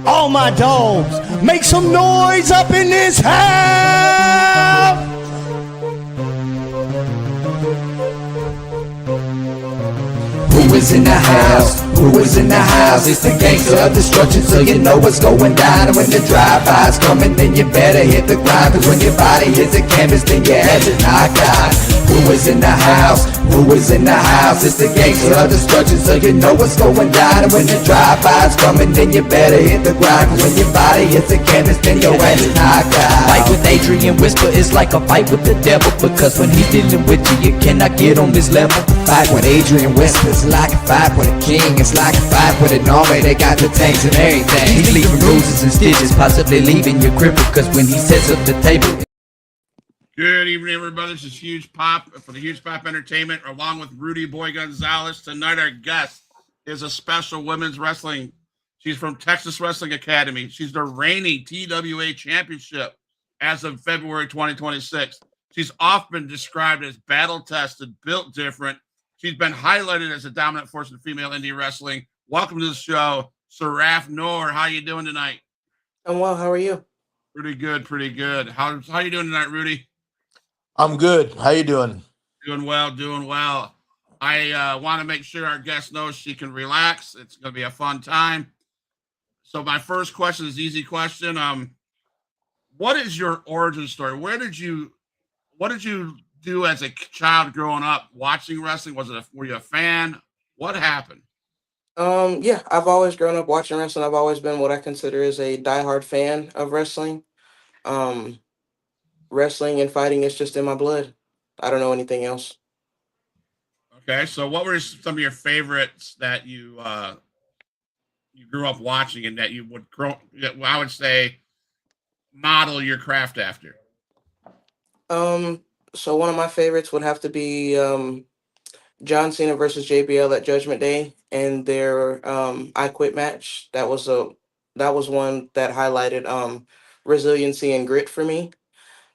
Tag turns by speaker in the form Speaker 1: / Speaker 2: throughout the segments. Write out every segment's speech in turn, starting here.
Speaker 1: All my dogs, make some noise up in this house.
Speaker 2: Who is in the house? Who is in the house? It's the gangster of destruction, so you know what's going down. And when the drive-by's coming, then you better hit the grind, cause when your body hits the canvas, then your ass is knocked out. Who is in the house? Who is in the house? It's the gangster of destruction, so you know what's going down. And when the drive-by's coming, then you better hit the grind, cause when your body hits the canvas, then your ass is knocked out. Fight with Adrian Whisper is like a fight with the devil, because when he's dealing with you, you cannot get on this level. Fight with Adrian Whisper is like a fight with a king. It's like a fight with an army, they got the tanks and everything. He's leaving bruises and stitches, possibly leaving you crippled, cause when he sets up the table.
Speaker 3: Good evening, everybody. This is Huge Pop for the Huge Pop Entertainment, along with Rudy Boy Gonzalez. Tonight, our guest is a special women's wrestling. She's from Texas Wrestling Academy. She's the reigning TWA championship as of February 2026. She's often described as battle-tested, built different. She's been highlighted as a dominant force in female indie wrestling. Welcome to the show, Seraph Noir. How you doing tonight?
Speaker 4: I'm well. How are you?
Speaker 3: Pretty good, pretty good. How you doing tonight, Rudy?
Speaker 5: I'm good. How you doing?
Speaker 3: Doing well, doing well. I want to make sure our guest knows she can relax. It's going to be a fun time. So my first question is an easy question. What is your origin story? What did you do as a child growing up watching wrestling? Were you a fan? What happened?
Speaker 4: Yeah, I've always grown up watching wrestling. I've always been what I consider is a diehard fan of wrestling. Um, Wrestling and fighting is just in my blood. I don't know anything else.
Speaker 3: Okay, so what were some of your favorites that you grew up watching and that you would I would say model your craft after?
Speaker 4: So one of my favorites would have to be John Cena versus JBL at Judgment Day and their I Quit match. That was one that highlighted resiliency and grit for me.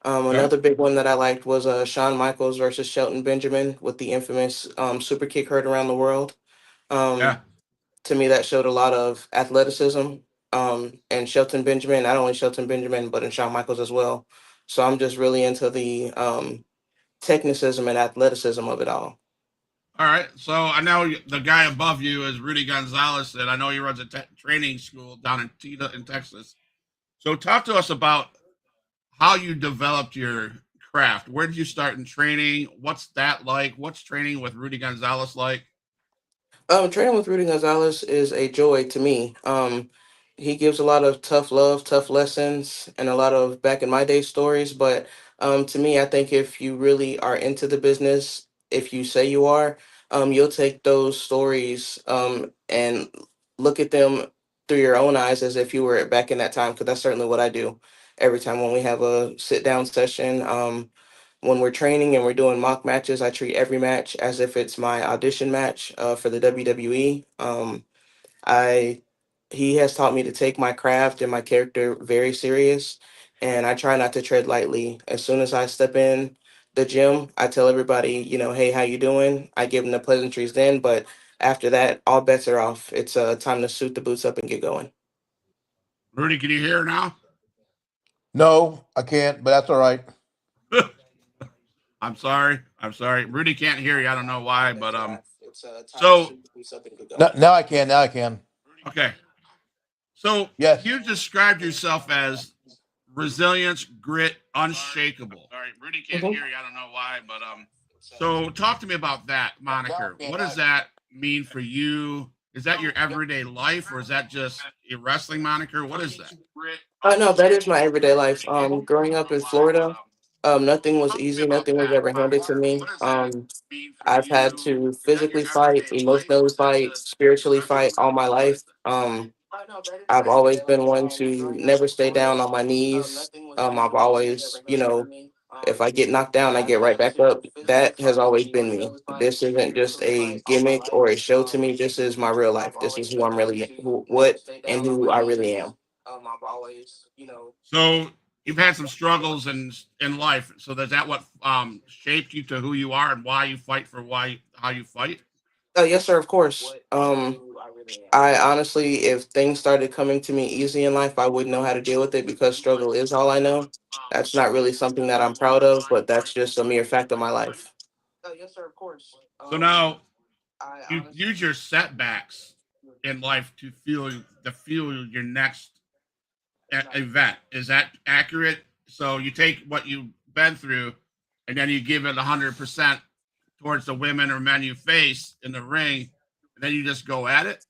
Speaker 3: Okay.
Speaker 4: Another big one that I liked was Shawn Michaels versus Shelton Benjamin with the infamous super kick heard around the world.
Speaker 3: Yeah.
Speaker 4: Um, to me, that showed a lot of athleticism. And Shelton Benjamin, not only Shelton Benjamin, but in Shawn Michaels as well. So I'm just really into the technicism and athleticism of it all.
Speaker 3: All right. So I know the guy above you is Rudy Gonzalez, and I know he runs a training school down in Tita in Texas. So talk to us about how you developed your craft. Where did you start in training? What's that like? What's training with Rudy Gonzalez like?
Speaker 4: Training with Rudy Gonzalez is a joy to me. He gives a lot of tough love, tough lessons, and a lot of back in my day stories. But to me, I think if you really are into the business, if you say you are, you'll take those stories and look at them through your own eyes as if you were back in that time. Because that's certainly what I do every time when we have a sit down session. When we're training and we're doing mock matches, I treat every match as if it's my audition match for the WWE. I He has taught me to take my craft and my character very serious, and I try not to tread lightly. As soon as I step in the gym, I tell everybody, hey, how you doing? I give them the pleasantries then, but after that, all bets are off. It's time to suit the boots up and get going.
Speaker 3: Rudy, can you hear now?
Speaker 5: No, I can't, but that's all right.
Speaker 3: I'm sorry. I'm sorry. Rudy can't hear you. I don't know why, but
Speaker 4: It's time to
Speaker 3: so
Speaker 4: suit the boots up and get
Speaker 5: No,
Speaker 4: going.
Speaker 5: now I can. Now I can.
Speaker 3: okay. So
Speaker 5: Yes.
Speaker 3: you described yourself as resilience, grit, unshakable. All right, Rudy can't
Speaker 4: Mhm.
Speaker 3: hear you. I don't know why, but so talk to me about that moniker. What does that mean for you? Is that your everyday life, or is that just a wrestling moniker? What is that?
Speaker 4: No, that is my everyday life. Growing up in Florida, nothing was easy. Nothing was ever handed to me. I've had to physically fight, emotionally fight, spiritually fight all my life. I've always been one to never stay down on my knees. I've always, if I get knocked down, I get right back up. That has always been me. This isn't just a gimmick or a show to me. This is my real life. This is who I'm really, what and who I really am. I've always,
Speaker 3: So you've had some struggles in life. So is that what shaped you to who you are and why you fight for how you fight?
Speaker 4: Yes, sir. Of course. I honestly, if things started coming to me easy in life, I wouldn't know how to deal with it because struggle is all I know. That's not really something that I'm proud of, but that's just a mere fact of my life. Yes, sir, of course.
Speaker 3: So now you use your setbacks in life to fuel your next event. Is that accurate? So you take what you've been through, and then you give it 100% towards the women or men you face in the ring, and then you just go at it.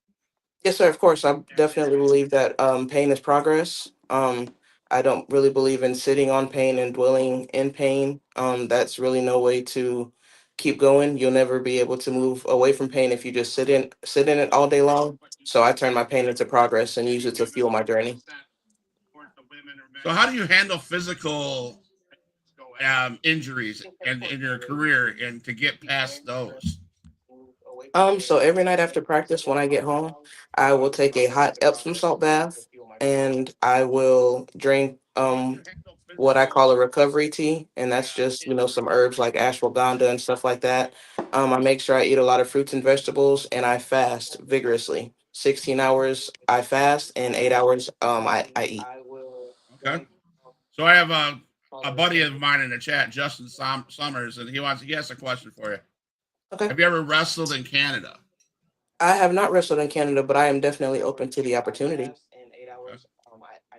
Speaker 4: Yes, sir. Of course, I definitely believe that pain is progress. I don't really believe in sitting on pain and dwelling in pain. That's really no way to keep going. You'll never be able to move away from pain if you just sit in it all day long. So I turn my pain into progress and use it to fuel my journey.
Speaker 3: So how do you handle physical injuries in your career and to get past those?
Speaker 4: So every night after practice, when I get home, I will take a hot Epsom salt bath and I will drink what I call a recovery tea, and that's just some herbs like ashwagandha and stuff like that. I make sure I eat a lot of fruits and vegetables, and I fast vigorously. 16 hours I fast, and 8 hours I eat.
Speaker 3: Okay. So I have a buddy of mine in the chat, Justin Summers, and he has a question for you.
Speaker 4: Okay.
Speaker 3: Have you ever wrestled in Canada?
Speaker 4: I have not wrestled in Canada, but I am definitely open to the opportunity.
Speaker 3: Okay.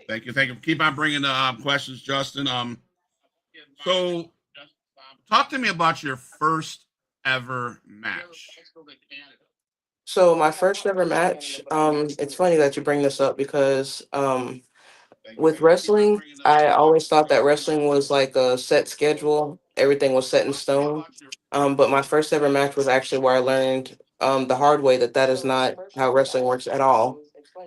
Speaker 3: Thank you. Thank you. Keep on bringing the questions, Justin. So talk to me about your first ever match.
Speaker 4: So my first ever match, it's funny that you bring this up because with wrestling, I always thought that wrestling was like a set schedule. Everything was set in stone. But my first ever match was actually where I learned the hard way that that is not how wrestling works at all.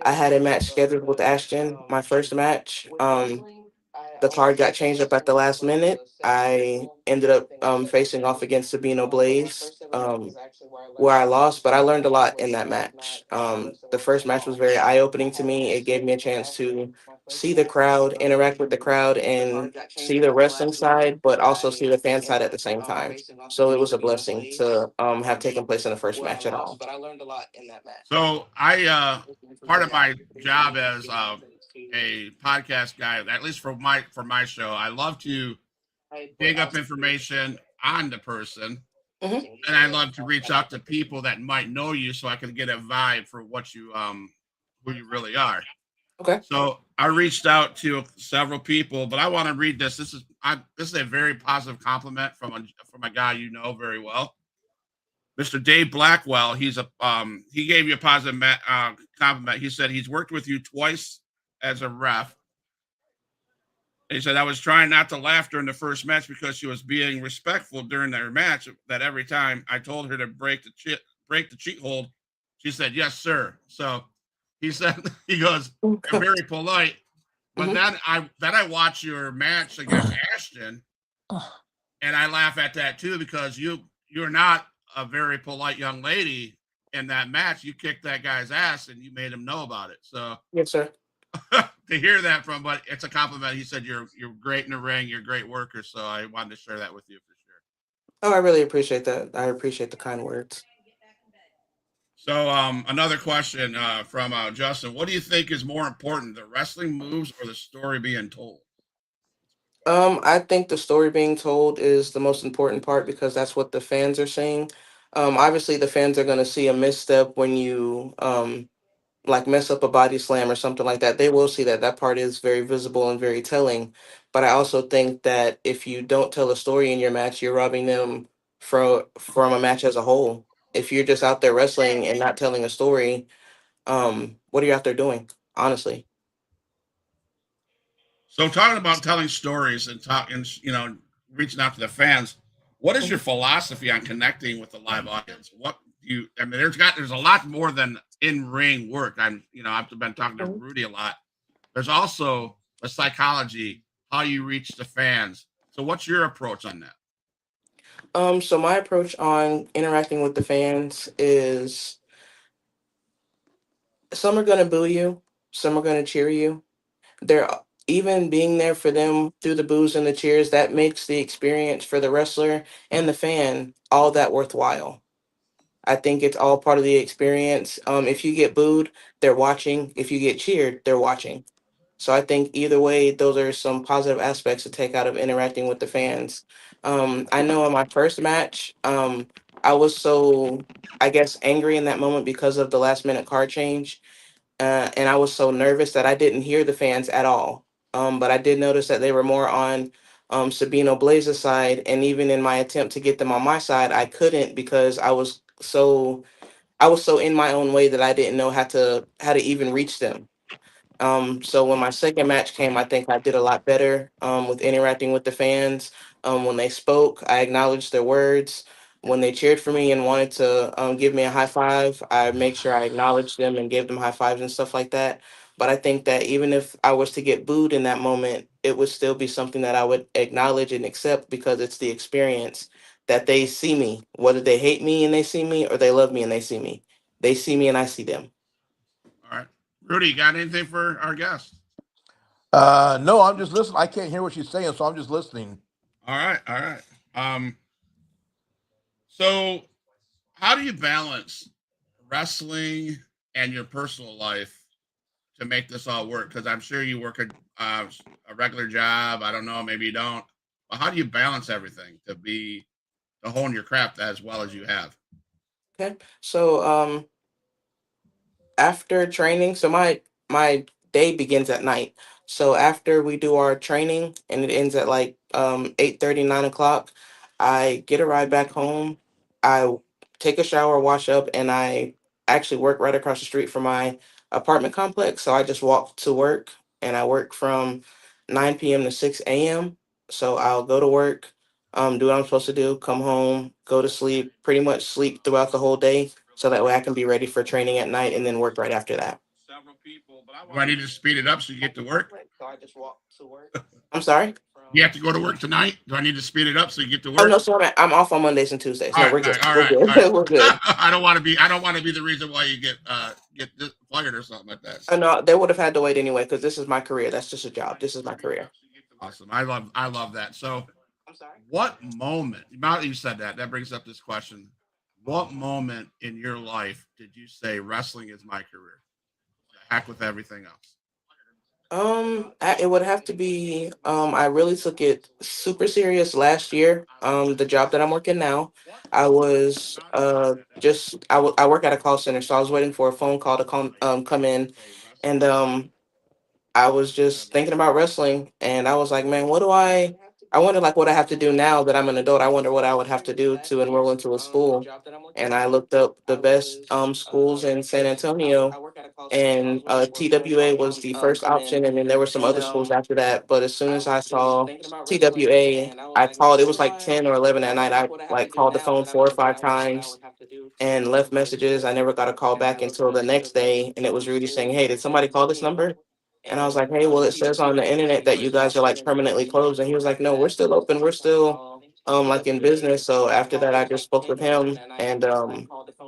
Speaker 4: I had a match scheduled with Ashton, my first match. The card got changed up at the last minute. I ended up facing off against Sabino Blaze, where I lost, but I learned a lot in that match. The first match was very eye opening to me. It gave me a chance to see the crowd, interact with the crowd, and see the wrestling side, but also see the fan side at the same time. So it was a blessing to have taken place in the first match at all.
Speaker 3: So I part of my job as a podcast guy, at least for my show, I love to dig up information on the person,
Speaker 4: Mhm.
Speaker 3: and I love to reach out to people that might know you, so I can get a vibe for what you who you really are.
Speaker 4: Okay.
Speaker 3: So I reached out to several people, but I want to read this. This is a very positive compliment from a guy you know very well. Mr. Dave Blackwell, he gave you a positive compliment. He said he's worked with you twice as a ref. He said I was trying not to laugh during the first match because she was being respectful during their match. That every time I told her to break the cheat hold, she said yes, sir. So he said he goes, you're very polite. But
Speaker 4: Mhm.
Speaker 3: then I watch your match against Ashton, and I laugh at that too because you're not a very polite young lady in that match. You kicked that guy's ass and you made him know about it. So
Speaker 4: Yes, sir.
Speaker 3: to hear that from, but it's a compliment. He said you're great in the ring, you're a great worker. So I wanted to share that with you for sure.
Speaker 4: Oh, I really appreciate that. I appreciate the kind words.
Speaker 3: So another question from Justin: what do you think is more important, the wrestling moves or the story being told?
Speaker 4: I think the story being told is the most important part because that's what the fans are saying. Obviously, the fans are going to see a misstep when you like mess up a body slam or something like that. They will see that. That part is very visible and very telling. But I also think that if you don't tell a story in your match, you're robbing them from a match as a whole. If you're just out there wrestling and not telling a story, what are you out there doing? Honestly.
Speaker 3: So talking about telling stories and talking, reaching out to the fans, what is your philosophy on connecting with the live audience? What do you? I mean, there's a lot more than in ring work. I've been talking to
Speaker 4: Mhm.
Speaker 3: Rudy a lot. There's also a psychology, how you reach the fans. So what's your approach on that?
Speaker 4: So my approach on interacting with the fans is some are gonna boo you, some are gonna cheer you. They're even being there for them through the boos and the cheers, that makes the experience for the wrestler and the fan all that worthwhile. I think it's all part of the experience. If you get booed, they're watching. If you get cheered, they're watching. So I think either way, those are some positive aspects to take out of interacting with the fans. I know in my first match, I was so, I guess, angry in that moment because of the last minute card change. And I was so nervous that I didn't hear the fans at all. But I did notice that they were more on Sabino Blaze's side. And even in my attempt to get them on my side, I couldn't because I was so in my own way that I didn't know how to even reach them. So when my second match came, I think I did a lot better with interacting with the fans. When they spoke, I acknowledged their words. When they cheered for me and wanted to give me a high five, I make sure I acknowledged them and gave them high fives and stuff like that. But I think that even if I was to get booed in that moment, it would still be something that I would acknowledge and accept because it's the experience that they see me, whether they hate me and they see me or they love me and they see me. They see me and I see them.
Speaker 3: All right. Rudy, got anything for our guest?
Speaker 5: No, I'm just listening. I can't hear what she's saying, so I'm just listening.
Speaker 3: All right. All right. So how do you balance wrestling and your personal life to make this all work? Because I'm sure you work a regular job. I don't know, maybe you don't. But how do you balance everything to hone your craft as well as you have?
Speaker 4: Okay. So after training, so my day begins at night. So after we do our training and it ends at like 8:30, 9 o'clock, I get a ride back home. I take a shower, wash up, and I actually work right across the street from my apartment complex. So I just walk to work and I work from 9 p.m. to 6 a.m. So I'll go to work, do what I'm supposed to do, come home, go to sleep, pretty much sleep throughout the whole day so that way I can be ready for training at night and then work right after that.
Speaker 3: Do I need to speed it up so you get to work?
Speaker 4: So I just walk to work. I'm sorry.
Speaker 3: You have to go to work tonight? Do I need to speed it up so you get to
Speaker 4: Oh
Speaker 3: work?
Speaker 4: no, so I'm off on Mondays and Tuesdays.
Speaker 3: All
Speaker 4: No,
Speaker 3: right,
Speaker 4: we're
Speaker 3: all
Speaker 4: good.
Speaker 3: right, all
Speaker 4: We're
Speaker 3: right, all
Speaker 4: good.
Speaker 3: right.
Speaker 4: We're good.
Speaker 3: I don't want to be the reason why you get fired or something like that.
Speaker 4: Oh no, they would have had to wait anyway because this is my career. That's just a job. This is my career.
Speaker 3: Awesome. I love that. So
Speaker 4: I'm sorry.
Speaker 3: what moment, now that you said that brings up this question. What moment in your life did you say wrestling is my career? The heck with everything else.
Speaker 4: It would have to be. I really took it super serious last year. The job that I'm working now, I was just I work at a call center, so I was waiting for a phone call to come in, and I was just thinking about wrestling, and I was like, man, what do I wonder like what I have to do now that I'm an adult. I wonder what I would have to do to enroll into a school, and I looked up the best schools in San Antonio, and TWA was the first option, and then there were some other schools after that. But as soon as I saw TWA, I called. It was like 10 or 11 at night. I like called the phone 4 or 5 times and left messages. I never got a call back until the next day, and it was Rudy saying, "Hey, did somebody call this number?" And I was like, "Hey, well, it says on the internet that you guys are like permanently closed." And he was like, "No, we're still open. We're still like in business." So after that, I just spoke with him, and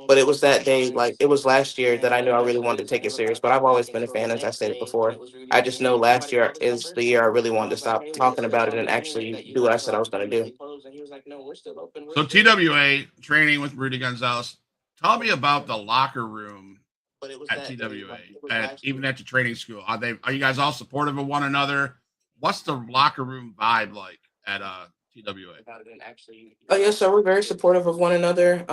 Speaker 4: but it was that day, like it was last year that I knew I really wanted to take it serious. But I've always been a fan, as I said it before. I just know last year is the year I really wanted to stop talking about it and actually do what I said I was going to do.
Speaker 3: So TWA training with Rudy Gonzalez. Tell me about the locker room at TWA, even at your training school. Are you guys all supportive of one another? What's the locker room vibe like at TWA?
Speaker 4: Oh yes, so we're very supportive of one another.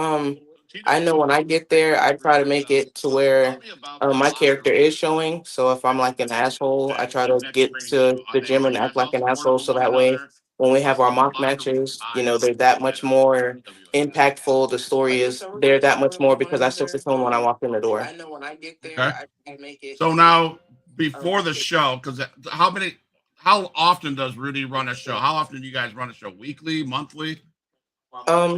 Speaker 4: I know when I get there, I try to make it to where my character is showing. So if I'm like an asshole, I try to get to the gym and act like an asshole. So that way, when we have our mock matches, they're that much more impactful. The story is they're that much more because I set the tone when I walk in the door.
Speaker 3: Okay. So now before the show, because how often does Rudy run a show? How often do you guys run a show? Weekly, monthly?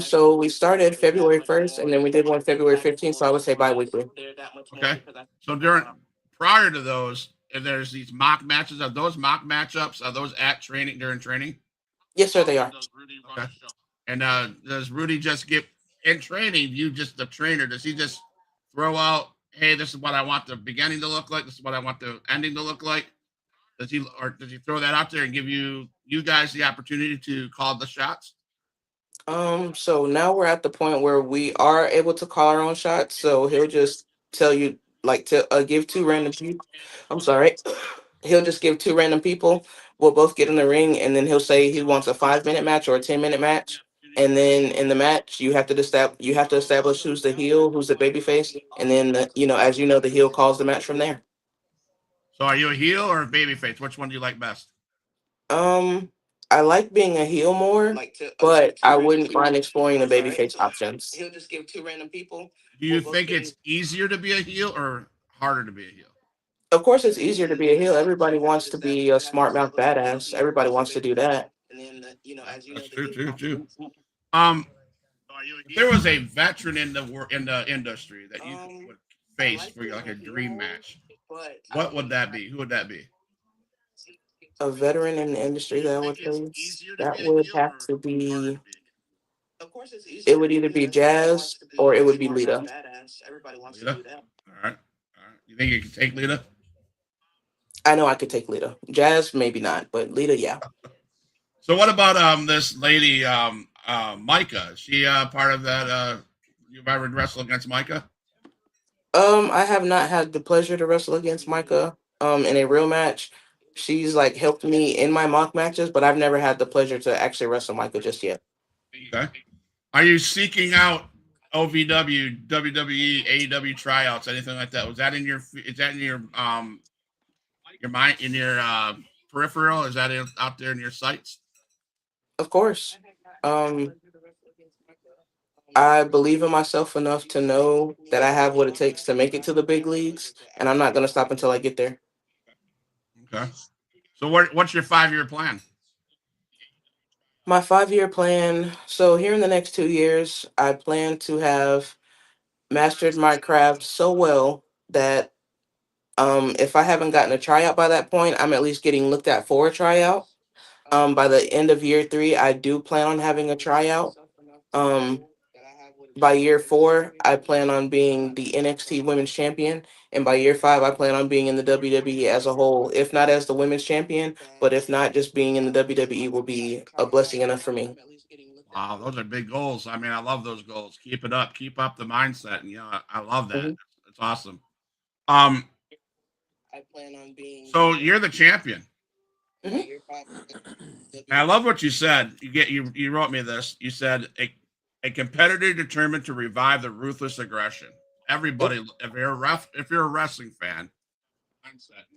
Speaker 4: So we started February 1st and then we did one February 15th. So I would say bi-weekly.
Speaker 3: Okay. So prior to those, if there's these mock matches, are those mock matchups? Are those at training during training?
Speaker 4: Yes, sir, they are.
Speaker 3: Okay. And does Rudy just get in training? You just the trainer? Does he just throw out, "Hey, this is what I want the beginning to look like. This is what I want the ending to look like"? Does he throw that out there and give you guys the opportunity to call the shots?
Speaker 4: So now we're at the point where we are able to call our own shots. So he'll just tell you, like, to give two random people. I'm sorry. He'll just give two random people. We'll both get in the ring, and then he'll say he wants a 5 minute match or a 10 minute match. And then in the match, you have to establish who's the heel, who's the baby face, and then as you know, the heel calls the match from there.
Speaker 3: So are you a heel or a baby face? Which one do you like best?
Speaker 4: Um, I like being a heel more, but I wouldn't mind exploring the babyface options. He'll just give two random people.
Speaker 3: Do you think it's easier to be a heel or harder to be a heel?
Speaker 4: Of course, it's easier to be a heel. Everybody wants to be a smart mouth badass. Everybody wants to do that.
Speaker 3: That's true, too, too. Um, if there was a veteran in the industry that you would face for like a dream match, what would that be? Who would that be?
Speaker 4: A veteran in the industry that I would face, that would have to be. It would either be Jazz or it would be Lita.
Speaker 3: Lita. All right. All right. You think you can take Lita?
Speaker 4: I know I could take Lita. Jazz, maybe not, but Lita, yeah.
Speaker 3: So what about this lady Micah? Is she part of that? You've ever wrestled against Micah?
Speaker 4: I have not had the pleasure to wrestle against Micah in a real match. She's like helped me in my mock matches, but I've never had the pleasure to actually wrestle Micah just yet.
Speaker 3: Okay. Are you seeking out OVW, WWE, AEW tryouts, anything like that? Was that in your? Is that in your mind, in your peripheral? Is that out there in your sights?
Speaker 4: Of course. Um, I believe in myself enough to know that I have what it takes to make it to the big leagues, and I'm not gonna stop until I get there.
Speaker 3: Okay. So what's your 5 year plan?
Speaker 4: My 5 year plan. So here in the next 2 years, I plan to have mastered my craft so well that if I haven't gotten a tryout by that point, I'm at least getting looked at for a tryout. By the end of year three, I do plan on having a tryout. Um, by year four, I plan on being the NXT Women's Champion, and by year five, I plan on being in the WWE as a whole. If not as the Women's Champion, but if not, just being in the WWE will be a blessing enough for me.
Speaker 3: Wow, those are big goals. I mean, I love those goals. Keep it up. Keep up the mindset. And I love that.
Speaker 4: Mhm.
Speaker 3: It's awesome. Um, so you're the champion.
Speaker 4: Mhm.
Speaker 3: And I love what you said. You wrote me this. You said a competitor determined to revive the ruthless aggression.
Speaker 4: Yep.
Speaker 3: Everybody, if you're a wrestling fan,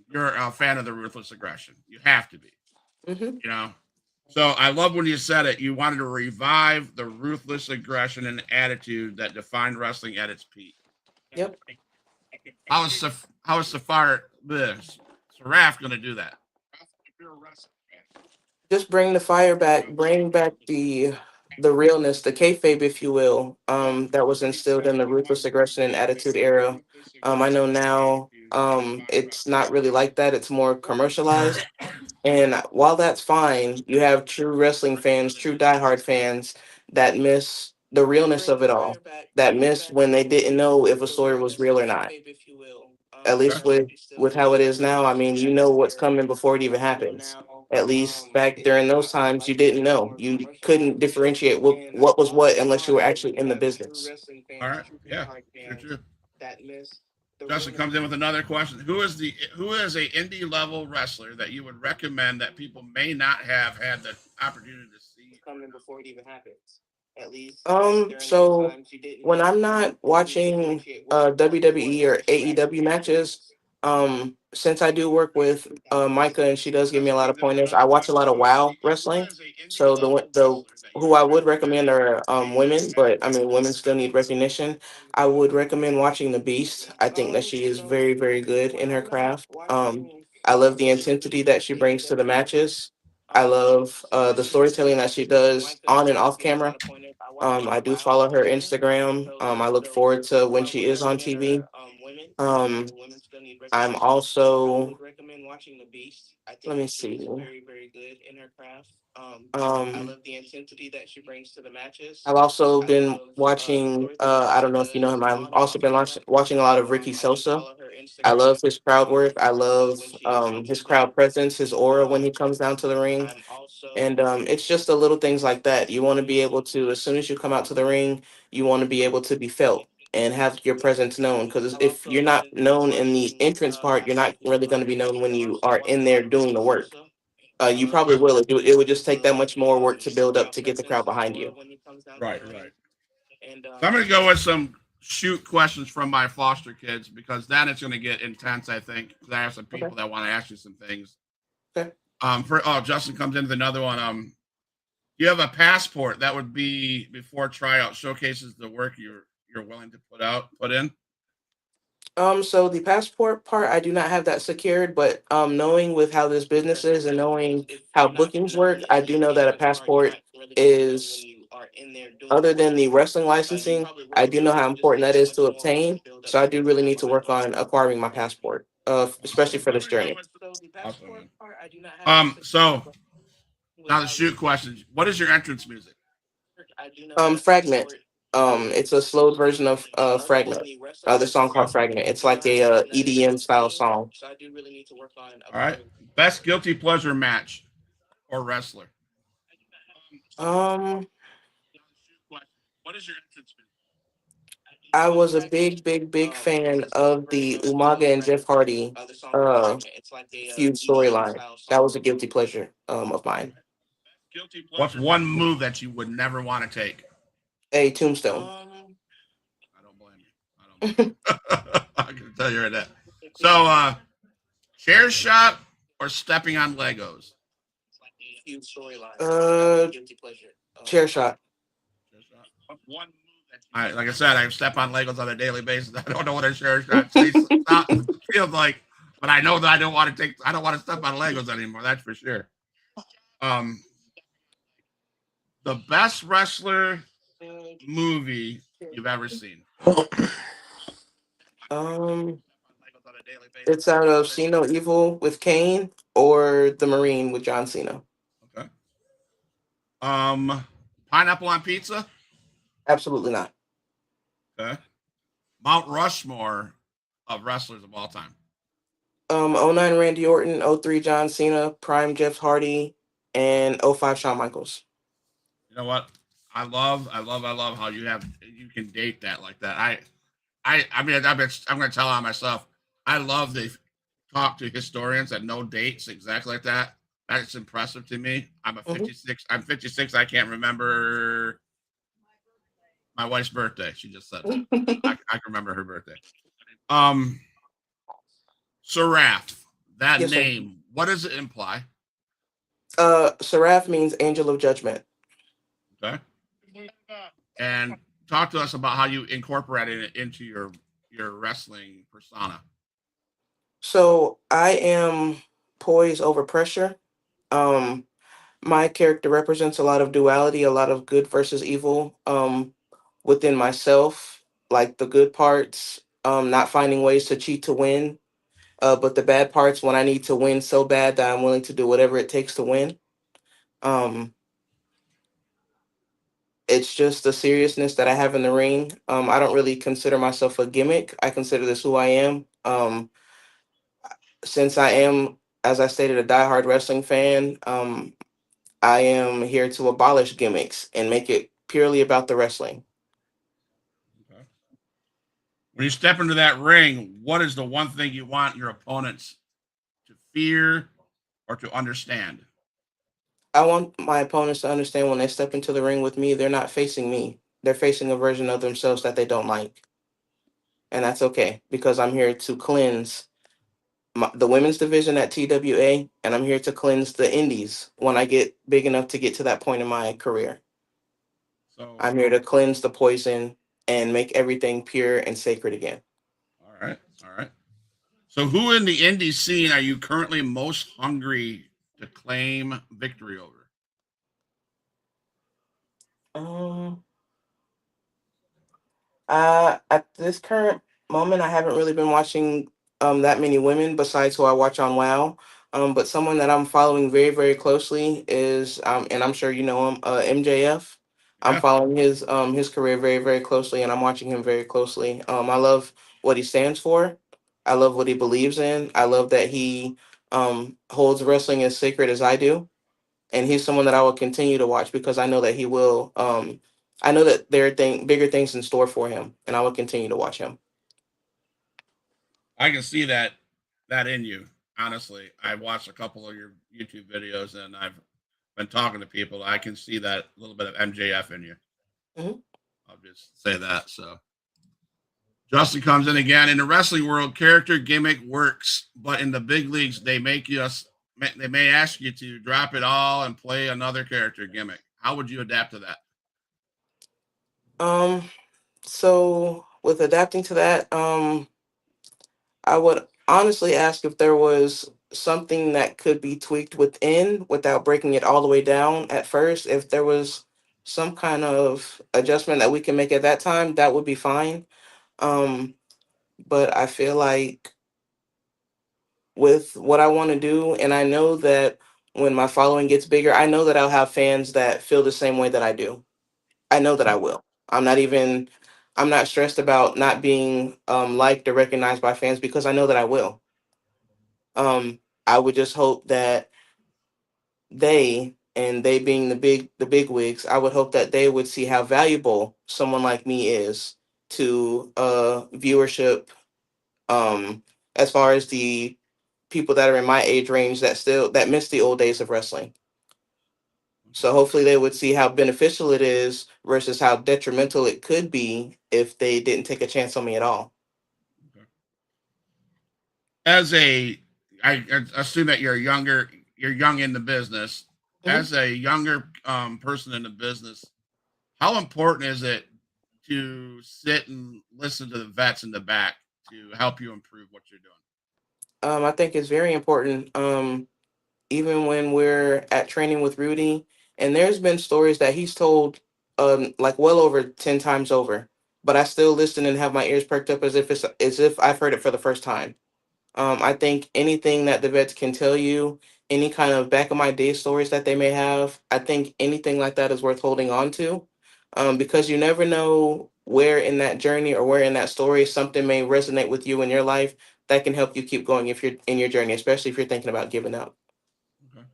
Speaker 3: you're a fan of the ruthless aggression. You have to be.
Speaker 4: Hmm.
Speaker 3: You know. So I love when you said it. You wanted to revive the ruthless aggression and attitude that defined wrestling at its peak.
Speaker 4: Yep.
Speaker 3: How is Safar this Seraph going to do that?
Speaker 4: Just bring the fire back. Bring back the realness, the kayfabe, if you will, that was instilled in the ruthless aggression and attitude era. I know now it's not really like that. It's more commercialized. And while that's fine, you have true wrestling fans, true diehard fans that miss the realness of it all. That miss when they didn't know if a story was real or not. At
Speaker 3: Okay.
Speaker 4: least with how it is now, I mean, you know what's coming before it even happens. At least back during those times, you didn't know. You couldn't differentiate what was what unless you were actually in the business.
Speaker 3: All right. Yeah. True. True. Justin comes in with another question. Who is a indie level wrestler that you would recommend that people may not have had the opportunity to see?
Speaker 4: So when I'm not watching WWE or AEW matches, since I do work with Micah and she does give me a lot of pointers, I watch a lot of WoW wrestling. So the who I would recommend are women, but I mean women still need recognition. I would recommend watching The Beast. I think that she is very, very good in her craft. I love the intensity that she brings to the matches. I love the storytelling that she does on and off camera. I do follow her Instagram. I look forward to when she is on TV. Um, I'm also, let me see. I've also been watching. I don't know if you know him. I've also been watching a lot of Ricky Sosa. I love his crowd work. I love his crowd presence, his aura when he comes down to the ring. And it's just the little things like that. You want to be able to, as soon as you come out to the ring, you want to be able to be felt and have your presence known. Because if you're not known in the entrance part, you're not really going to be known when you are in there doing the work. You probably will. It would just take that much more work to build up to get the crowd behind you.
Speaker 3: Right, right. So I'm going to go with some shoot questions from my foster kids because then it's going to get intense, I think, because I have some
Speaker 4: Okay.
Speaker 3: people that want to ask you some things.
Speaker 4: Okay.
Speaker 3: Justin comes into another one. You have a passport that would be before tryout showcases the work you're willing to put in.
Speaker 4: So the passport part, I do not have that secured, but knowing with how this business is and knowing how bookings work, I do know that a passport is, other than the wrestling licensing, I do know how important that is to obtain. So I do really need to work on acquiring my passport, especially for this journey.
Speaker 3: Awesome, man. So now the shoot questions. What is your entrance music?
Speaker 4: Fragment. It's a slowed version of Fragment. The song called Fragment. It's like a EDM style song.
Speaker 3: All right. Best guilty pleasure match or wrestler.
Speaker 4: Um,
Speaker 3: What is your entrance music?
Speaker 4: I was a big fan of the Umaga and Jeff Hardy uh feud storyline. That was a guilty pleasure of mine.
Speaker 3: What's one move that you would never want to take?
Speaker 4: A Tombstone.
Speaker 3: I don't blame you. I don't blame you. I can tell you right now. So, chair shot or stepping on Legos?
Speaker 4: uh, Chair shot.
Speaker 3: All right, like I said, I step on Legos on a daily basis. I don't know what a chair shot feels like, but I know that I don't want to take. I don't want to step on Legos anymore. That's for sure. Um, the best wrestler movie you've ever seen.
Speaker 4: Um, it's out of See No Evil with Kane or The Marine with John Cena.
Speaker 3: Okay. Pineapple on pizza.
Speaker 4: Absolutely not.
Speaker 3: Okay. Mount Rushmore of wrestlers of all time.
Speaker 4: '09 Randy Orton, '03 John Cena, Prime Jeff Hardy, and '05 Shawn Michaels.
Speaker 3: You know what? I love how you can date that like that. I mean, I'm going to tell on myself. I love to talk to historians that know dates exactly like that. That's impressive to me. I'm a
Speaker 4: Mhm.
Speaker 3: 56. I'm 56. I can't remember my wife's birthday. She just said that. I can remember her birthday. Um, Seraph, that
Speaker 4: Yes, sir.
Speaker 3: name, what does it imply?
Speaker 4: Seraph means angel of judgment.
Speaker 3: Okay. And talk to us about how you incorporated it into your wrestling persona.
Speaker 4: So I am poised over pressure. Um, my character represents a lot of duality, a lot of good versus evil within myself, like the good parts, not finding ways to cheat to win, but the bad parts when I need to win so bad that I'm willing to do whatever it takes to win. Um, it's just the seriousness that I have in the ring. I don't really consider myself a gimmick. I consider this who I am. Since I am, as I stated, a diehard wrestling fan, I am here to abolish gimmicks and make it purely about the wrestling.
Speaker 3: Okay. When you step into that ring, what is the one thing you want your opponents to fear or to understand?
Speaker 4: I want my opponents to understand when they step into the ring with me, they're not facing me. They're facing a version of themselves that they don't like. And that's okay because I'm here to cleanse the women's division at TWA, and I'm here to cleanse the indies when I get big enough to get to that point in my career.
Speaker 3: So,
Speaker 4: I'm here to cleanse the poison and make everything pure and sacred again.
Speaker 3: all right, all right. So, who in the indie scene are you currently most hungry to claim victory over?
Speaker 4: Um, at this current moment, I haven't really been watching that many women besides who I watch on WoW. But someone that I'm following very closely is and I'm sure you know him, MJF. I'm
Speaker 3: Yeah.
Speaker 4: following his career very closely, and I'm watching him very closely. I love what he stands for. I love what he believes in. I love that he holds wrestling as sacred as I do, and he's someone that I will continue to watch because I know that he will. I know that there are bigger things in store for him, and I will continue to watch him.
Speaker 3: I can see that in you. Honestly, I watched a couple of your YouTube videos, and I've been talking to people. I can see that little bit of MJF in you.
Speaker 4: Mhm.
Speaker 3: I'll just say that. So Justin comes in again. In the wrestling world, character gimmick works, but in the big leagues, they may ask you to drop it all and play another character gimmick. How would you adapt to that?
Speaker 4: Um, so with adapting to that, I would honestly ask if there was something that could be tweaked within without breaking it all the way down at first. If there was some kind of adjustment that we can make at that time, that would be fine. Um, but I feel like with what I want to do, and I know that when my following gets bigger, I know that I'll have fans that feel the same way that I do. I know that I will. I'm not stressed about not being liked or recognized by fans because I know that I will. I would just hope that they being the big wigs, I would hope that they would see how valuable someone like me is to viewership, um as far as the people that are in my age range that miss the old days of wrestling. So hopefully they would see how beneficial it is versus how detrimental it could be if they didn't take a chance on me at all.
Speaker 3: Okay. As a, I assume that you're young in the business.
Speaker 4: Mhm.
Speaker 3: As a younger person in the business, how important is it to sit and listen to the vets in the back to help you improve what you're doing?
Speaker 4: I think it's very important. Even when we're at training with Rudy, and there's been stories that he's told like well over 10 times over, but I still listen and have my ears perked up as if I've heard it for the first time. I think anything that the vets can tell you, any kind of back of my day stories that they may have, I think anything like that is worth holding on to, because you never know where in that journey or where in that story something may resonate with you in your life that can help you keep going if you're in your journey, especially if you're thinking about giving up.
Speaker 3: Okay.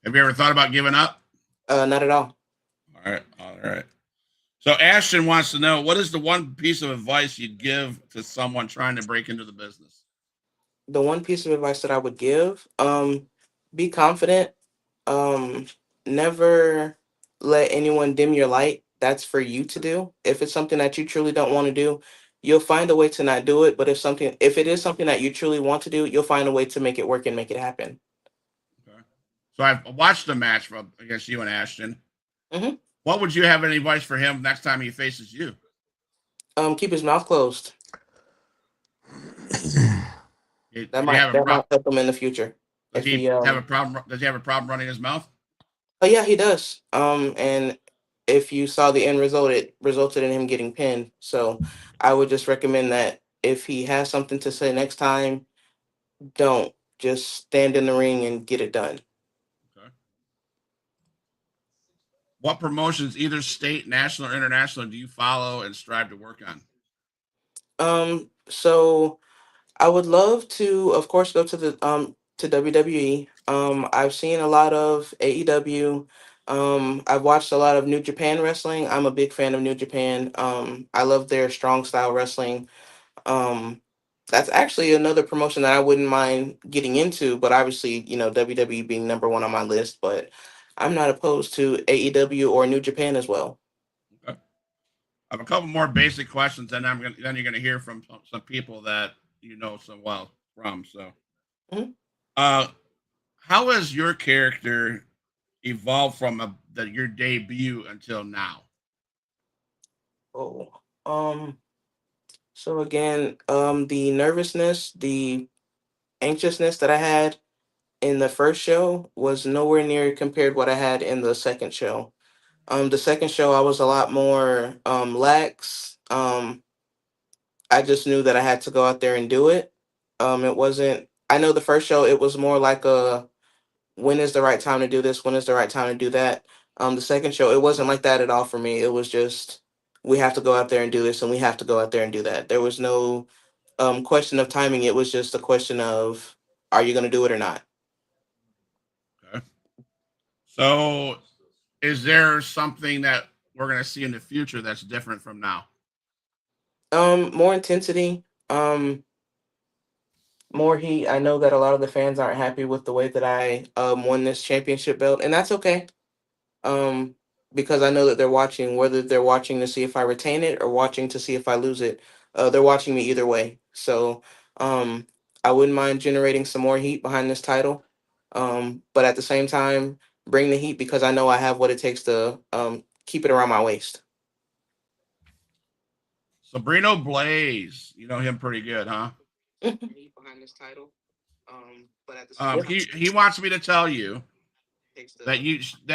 Speaker 3: Have you ever thought about giving up?
Speaker 4: Not at all.
Speaker 3: All right, all right. So Ashton wants to know, what is the one piece of advice you'd give to someone trying to break into the business?
Speaker 4: The one piece of advice that I would give, be confident. Um, Never let anyone dim your light. That's for you to do. If it's something that you truly don't want to do, you'll find a way to not do it. But if it is something that you truly want to do, you'll find a way to make it work and make it happen.
Speaker 3: Okay. So I've watched the match from against you and Ashton.
Speaker 4: Hmm.
Speaker 3: What would you have any advice for him next time he faces you?
Speaker 4: Keep his mouth closed.
Speaker 3: Does he have a
Speaker 4: That might
Speaker 3: problem?
Speaker 4: help him in the future.
Speaker 3: Does
Speaker 4: If
Speaker 3: he
Speaker 4: he
Speaker 3: have a problem? Does he have a problem running his mouth?
Speaker 4: Oh yeah, he does. And if you saw the end result, it resulted in him getting pinned. So I would just recommend that if he has something to say next time, don't just stand in the ring and get it done.
Speaker 3: Okay. What promotions, either state, national, or international, do you follow and strive to work on?
Speaker 4: So I would love to, of course, go to the to WWE. I've seen a lot of AEW. I've watched a lot of New Japan wrestling. I'm a big fan of New Japan. I love their strong style wrestling. Um, that's actually another promotion that I wouldn't mind getting into, but obviously, WWE being number one on my list, but I'm not opposed to AEW or New Japan as well.
Speaker 3: Okay. I have a couple more basic questions, and then you're gonna hear from some people that you know so well from. So,
Speaker 4: Mhm.
Speaker 3: uh, how has your character evolved from your debut until now?
Speaker 4: Oh, so again, the nervousness, the anxiousness that I had in the first show was nowhere near compared what I had in the second show. The second show I was a lot more lax. I just knew that I had to go out there and do it. It wasn't. I know the first show it was more like a when is the right time to do this? When is the right time to do that? The second show it wasn't like that at all for me. It was just we have to go out there and do this, and we have to go out there and do that. There was no question of timing. It was just a question of are you going to do it or not?
Speaker 3: Okay. So, is there something that we're going to see in the future that's different from now?
Speaker 4: More intensity, more heat. I know that a lot of the fans aren't happy with the way that I won this championship belt, and that's okay. Um, because I know that they're watching, whether they're watching to see if I retain it or watching to see if I lose it. They're watching me either way. So um, I wouldn't mind generating some more heat behind this title. But at the same time, bring the heat because I know I have what it takes to keep it around my waist.
Speaker 3: Sabrino Blaze, you know him pretty good, huh?
Speaker 4: Heat behind this title. But at the same
Speaker 3: Um,
Speaker 4: time,
Speaker 3: he he wants me to tell you
Speaker 4: takes
Speaker 3: that
Speaker 4: the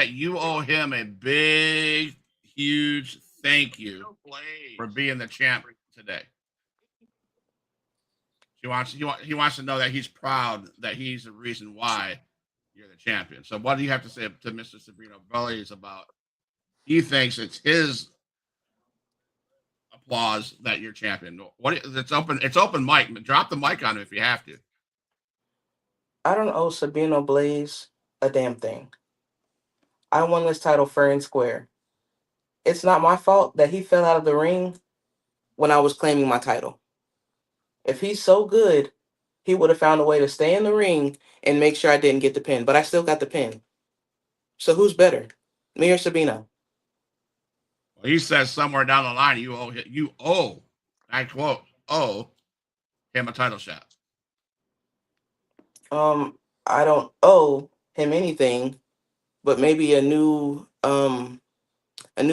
Speaker 3: you owe him a big, huge thank you for being the champ today. He wants to know that he's proud that he's the reason why you're the champion. So what do you have to say to Mr. Sabrino Blaze about he thinks it's his applause that you're champion? It's open mic. Drop the mic on him if you have to.
Speaker 4: I don't owe Sabino Blaze a damn thing. I won this title fair and square. It's not my fault that he fell out of the ring when I was claiming my title. If he's so good, he would have found a way to stay in the ring and make sure I didn't get the pin. But I still got the pin. So who's better, me or Sabino?
Speaker 3: Well, he says somewhere down the line you owe, I quote, owe him a title shot.
Speaker 4: Um, I don't owe him anything, but maybe a new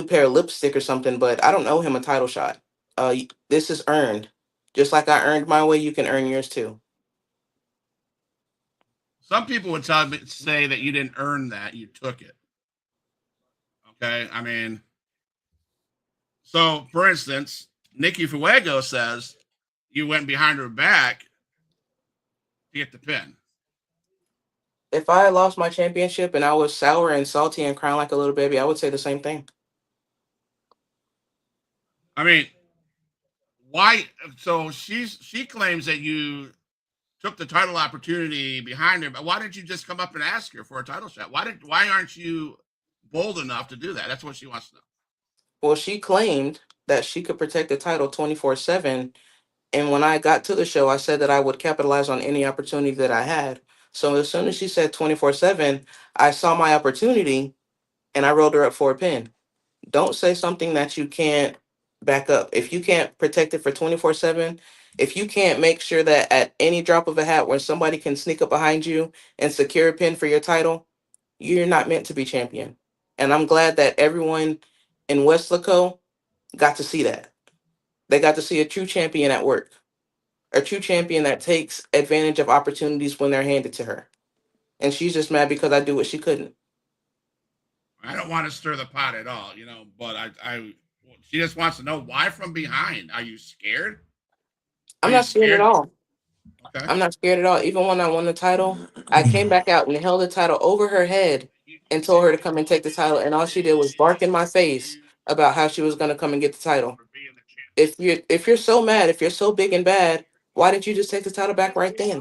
Speaker 4: pair of lipstick or something. But I don't owe him a title shot. This is earned. Just like I earned my way, you can earn yours too.
Speaker 3: Some people would say that you didn't earn that, you took it. Okay, I mean, so for instance, Nikki Fuego says you went behind her back to get the pin.
Speaker 4: If I lost my championship and I was sour and salty and crying like a little baby, I would say the same thing.
Speaker 3: I mean, why? So she claims that you took the title opportunity behind her, but why didn't you just come up and ask her for a title shot? Why aren't you bold enough to do that? That's what she wants to know.
Speaker 4: Well, she claimed that she could protect the title 24/7. And when I got to the show, I said that I would capitalize on any opportunity that I had. So as soon as she said 24/7, I saw my opportunity and I rolled her up for a pin. Don't say something that you can't back up. If you can't protect it for 24/7, if you can't make sure that at any drop of a hat where somebody can sneak up behind you and secure a pin for your title, you're not meant to be champion. And I'm glad that everyone in Westlaco got to see that. They got to see a true champion at work, a true champion that takes advantage of opportunities when they're handed to her. And she's just mad because I do what she couldn't.
Speaker 3: I don't want to stir the pot at all, but she just wants to know why from behind. Are you scared? Are
Speaker 4: I'm
Speaker 3: you
Speaker 4: not scared at
Speaker 3: scared?
Speaker 4: all.
Speaker 3: Okay.
Speaker 4: I'm not scared at all. Even when I won the title, I came back out and held the title over her head and told her to come and take the title. And all she did was bark in my face about how she was going to come and get the title. If you're so mad, if you're so big and bad, why didn't you just take the title back right then?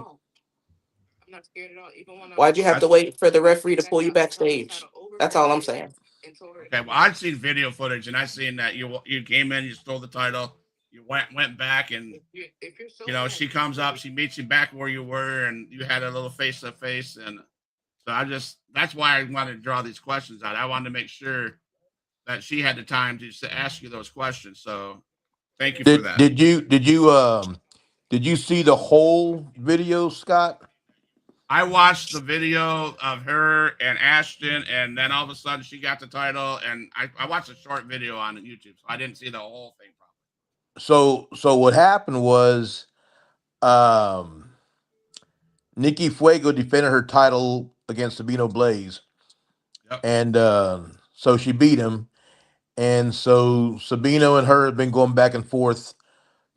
Speaker 4: I'm not scared at all. Even when I
Speaker 3: That's
Speaker 4: why'd you have to wait for the referee to pull you backstage? That's all I'm saying.
Speaker 3: okay. Well, I've seen video footage, and I've seen that you came in, you stole the title, you went back, and she comes up, she meets you back where you were, and you had a little face to face, and so that's why I wanted to draw these questions out. I wanted to make sure that she had the time to ask you those questions. So thank you for
Speaker 5: Did
Speaker 3: that.
Speaker 5: did you did you did you see the whole video, Scott?
Speaker 3: I watched the video of her and Ashton, and then all of a sudden she got the title, and I watched a short video on YouTube, so I didn't see the whole thing.
Speaker 5: So what happened was um Nikki Fuego defended her title against Sabino Blaze,
Speaker 3: Yep.
Speaker 5: and so she beat him. And so Sabino and her have been going back and forth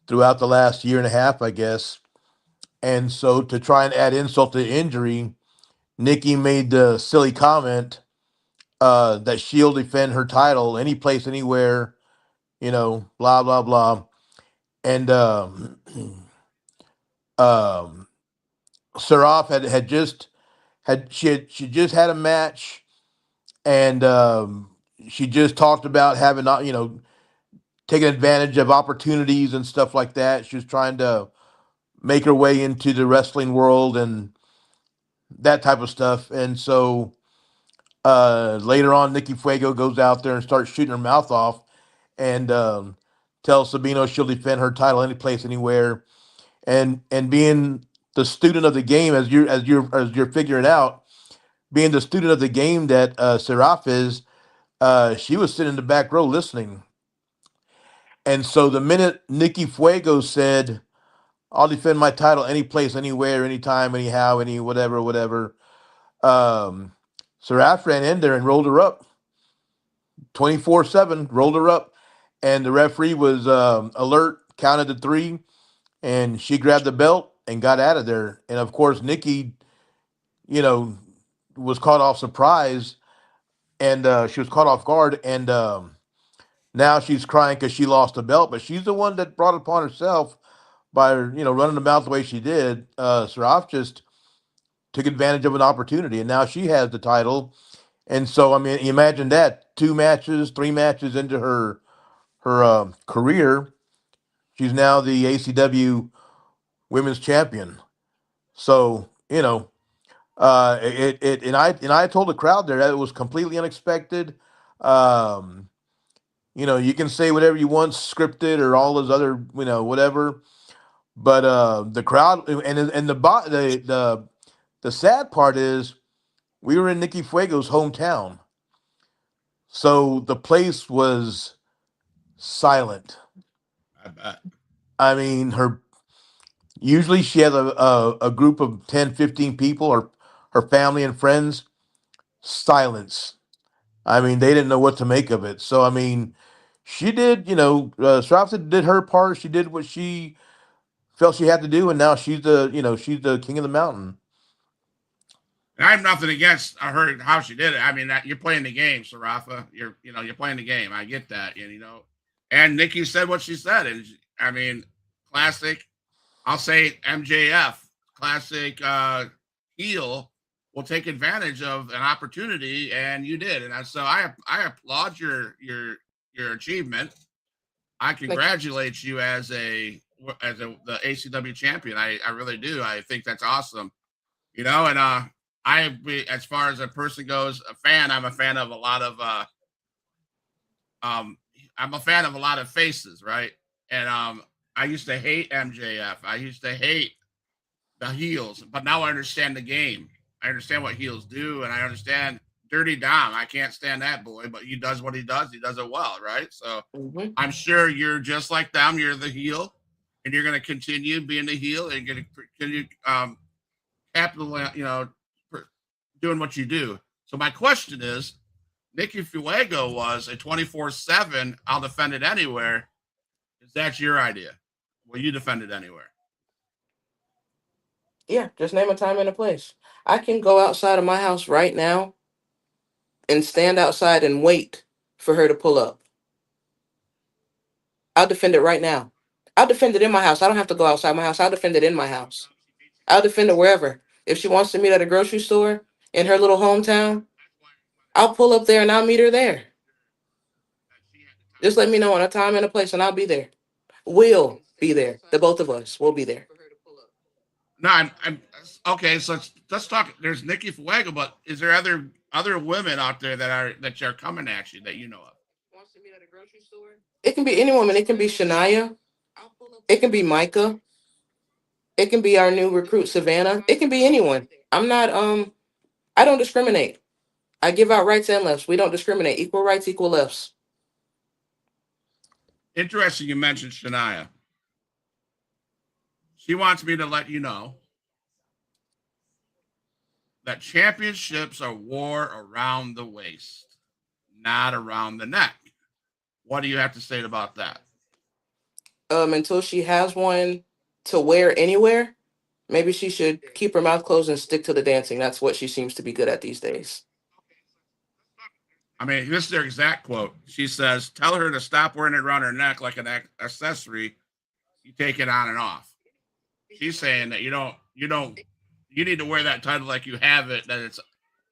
Speaker 5: throughout the last year and a half, I guess. And so to try and add insult to injury, Nikki made the silly comment that she'll defend her title any place, anywhere, blah blah blah. And um, Seraph had just had she just had a match and she just talked about having taking advantage of opportunities and stuff like that. She was trying to make her way into the wrestling world and that type of stuff. And so later on, Nikki Fuego goes out there and starts shooting her mouth off and tells Sabino she'll defend her title any place, anywhere. And being the student of the game, as you're figuring out, being the student of the game that Seraph is, she was sitting in the back row listening. And so the minute Nikki Fuego said, "I'll defend my title any place, anywhere, anytime, anyhow, any whatever, whatever," um, Seraph ran in there and rolled her up 24/7, rolled her up. And the referee was alert, counted to three, and she grabbed the belt and got out of there. And of course, Nikki, you know, was caught off surprise, and she was caught off guard. And now she's crying because she lost the belt, but she's the one that brought it upon herself by running the mouth the way she did. Saraf just took advantage of an opportunity, and now she has the title. And so, I mean, imagine that 2 matches, 3 matches into her career, she's now the ACW Women's Champion. So and I told the crowd there that it was completely unexpected. Um, you can say whatever you want, scripted or all those other whatever, but the crowd and the sad part is we were in Nikki Fuego's hometown, so the place was silent.
Speaker 3: I bet.
Speaker 5: I mean, her usually she has a group of 10, 15 people, or her family and friends. Silence. I mean, they didn't know what to make of it. So I mean, she did, Strapson did her part. She did what she felt she had to do, and now she's the king of the mountain.
Speaker 3: And I have nothing against her how she did it. I mean, that you're playing the game, Sarafa. You're playing the game. I get that, And Nikki said what she said, and I mean, classic. I'll say MJF, classic heel will take advantage of an opportunity, and you did, and so I applaud your achievement. I congratulate you as the ACW champion. I really do. I think that's awesome. And as far as a person goes, a fan, I'm a fan of a lot of I'm a fan of a lot of faces, right? And I used to hate MJF. I used to hate the heels, but now I understand the game. I understand what heels do, and I understand Dirty Dom. I can't stand that boy, but he does what he does. He does it well, right? So
Speaker 4: Mhm.
Speaker 3: I'm sure you're just like them. You're the heel, and you're going to continue being the heel, and you're going to continue capital, doing what you do. So my question is, Nikki Fuego was a 24/7. I'll defend it anywhere. Is that your idea? Will you defend it anywhere?
Speaker 4: Yeah, just name a time and a place. I can go outside of my house right now and stand outside and wait for her to pull up. I'll defend it right now. I'll defend it in my house. I don't have to go outside my house. I'll defend it in my house. I'll defend it wherever. If she wants to meet at a grocery store in her little hometown, I'll pull up there and I'll meet her there. Just let me know on a time and a place, and I'll be there. We'll be there. The both of us will be there.
Speaker 3: No, I'm okay. So let's talk. There's Nikki Fuego, but is there other women out there that are coming at you that you know of?
Speaker 4: It can be any woman. It can be Shania. It can be Micah. It can be our new recruit Savannah. It can be anyone. I'm not I don't discriminate. I give out rights and lefts. We don't discriminate. Equal rights, equal lefts.
Speaker 3: Interesting. You mentioned Shania. She wants me to let you know that championships are wore around the waist, not around the neck. What do you have to say about that?
Speaker 4: Until she has one to wear anywhere, maybe she should keep her mouth closed and stick to the dancing. That's what she seems to be good at these days.
Speaker 3: I mean, this is their exact quote. She says, "Tell her to stop wearing it around her neck like an accessory. You take it on and off." She's saying that you need to wear that title like you have it. That it's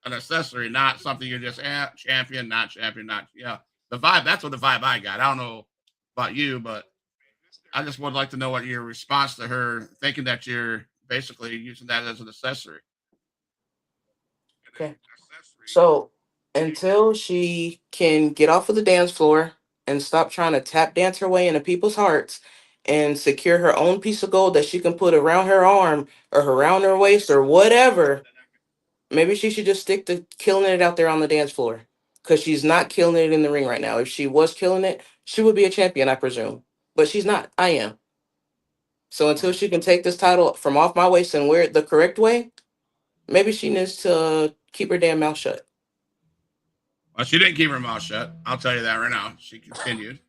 Speaker 3: an accessory, not something you're just champion, not champion, not the vibe. That's what the vibe I got. I don't know about you, but I just would like to know what your response to her thinking that you're basically using that as an accessory.
Speaker 4: Okay. So until she can get off of the dance floor and stop trying to tap dance her way into people's hearts and secure her own piece of gold that she can put around her arm or around her waist or whatever, maybe she should just stick to killing it out there on the dance floor. Because she's not killing it in the ring right now. If she was killing it, she would be a champion, I presume. But she's not. I am. So until she can take this title from off my waist and wear it the correct way, maybe she needs to keep her damn mouth shut.
Speaker 3: Well, she didn't keep her mouth shut. I'll tell you that right now. She continued.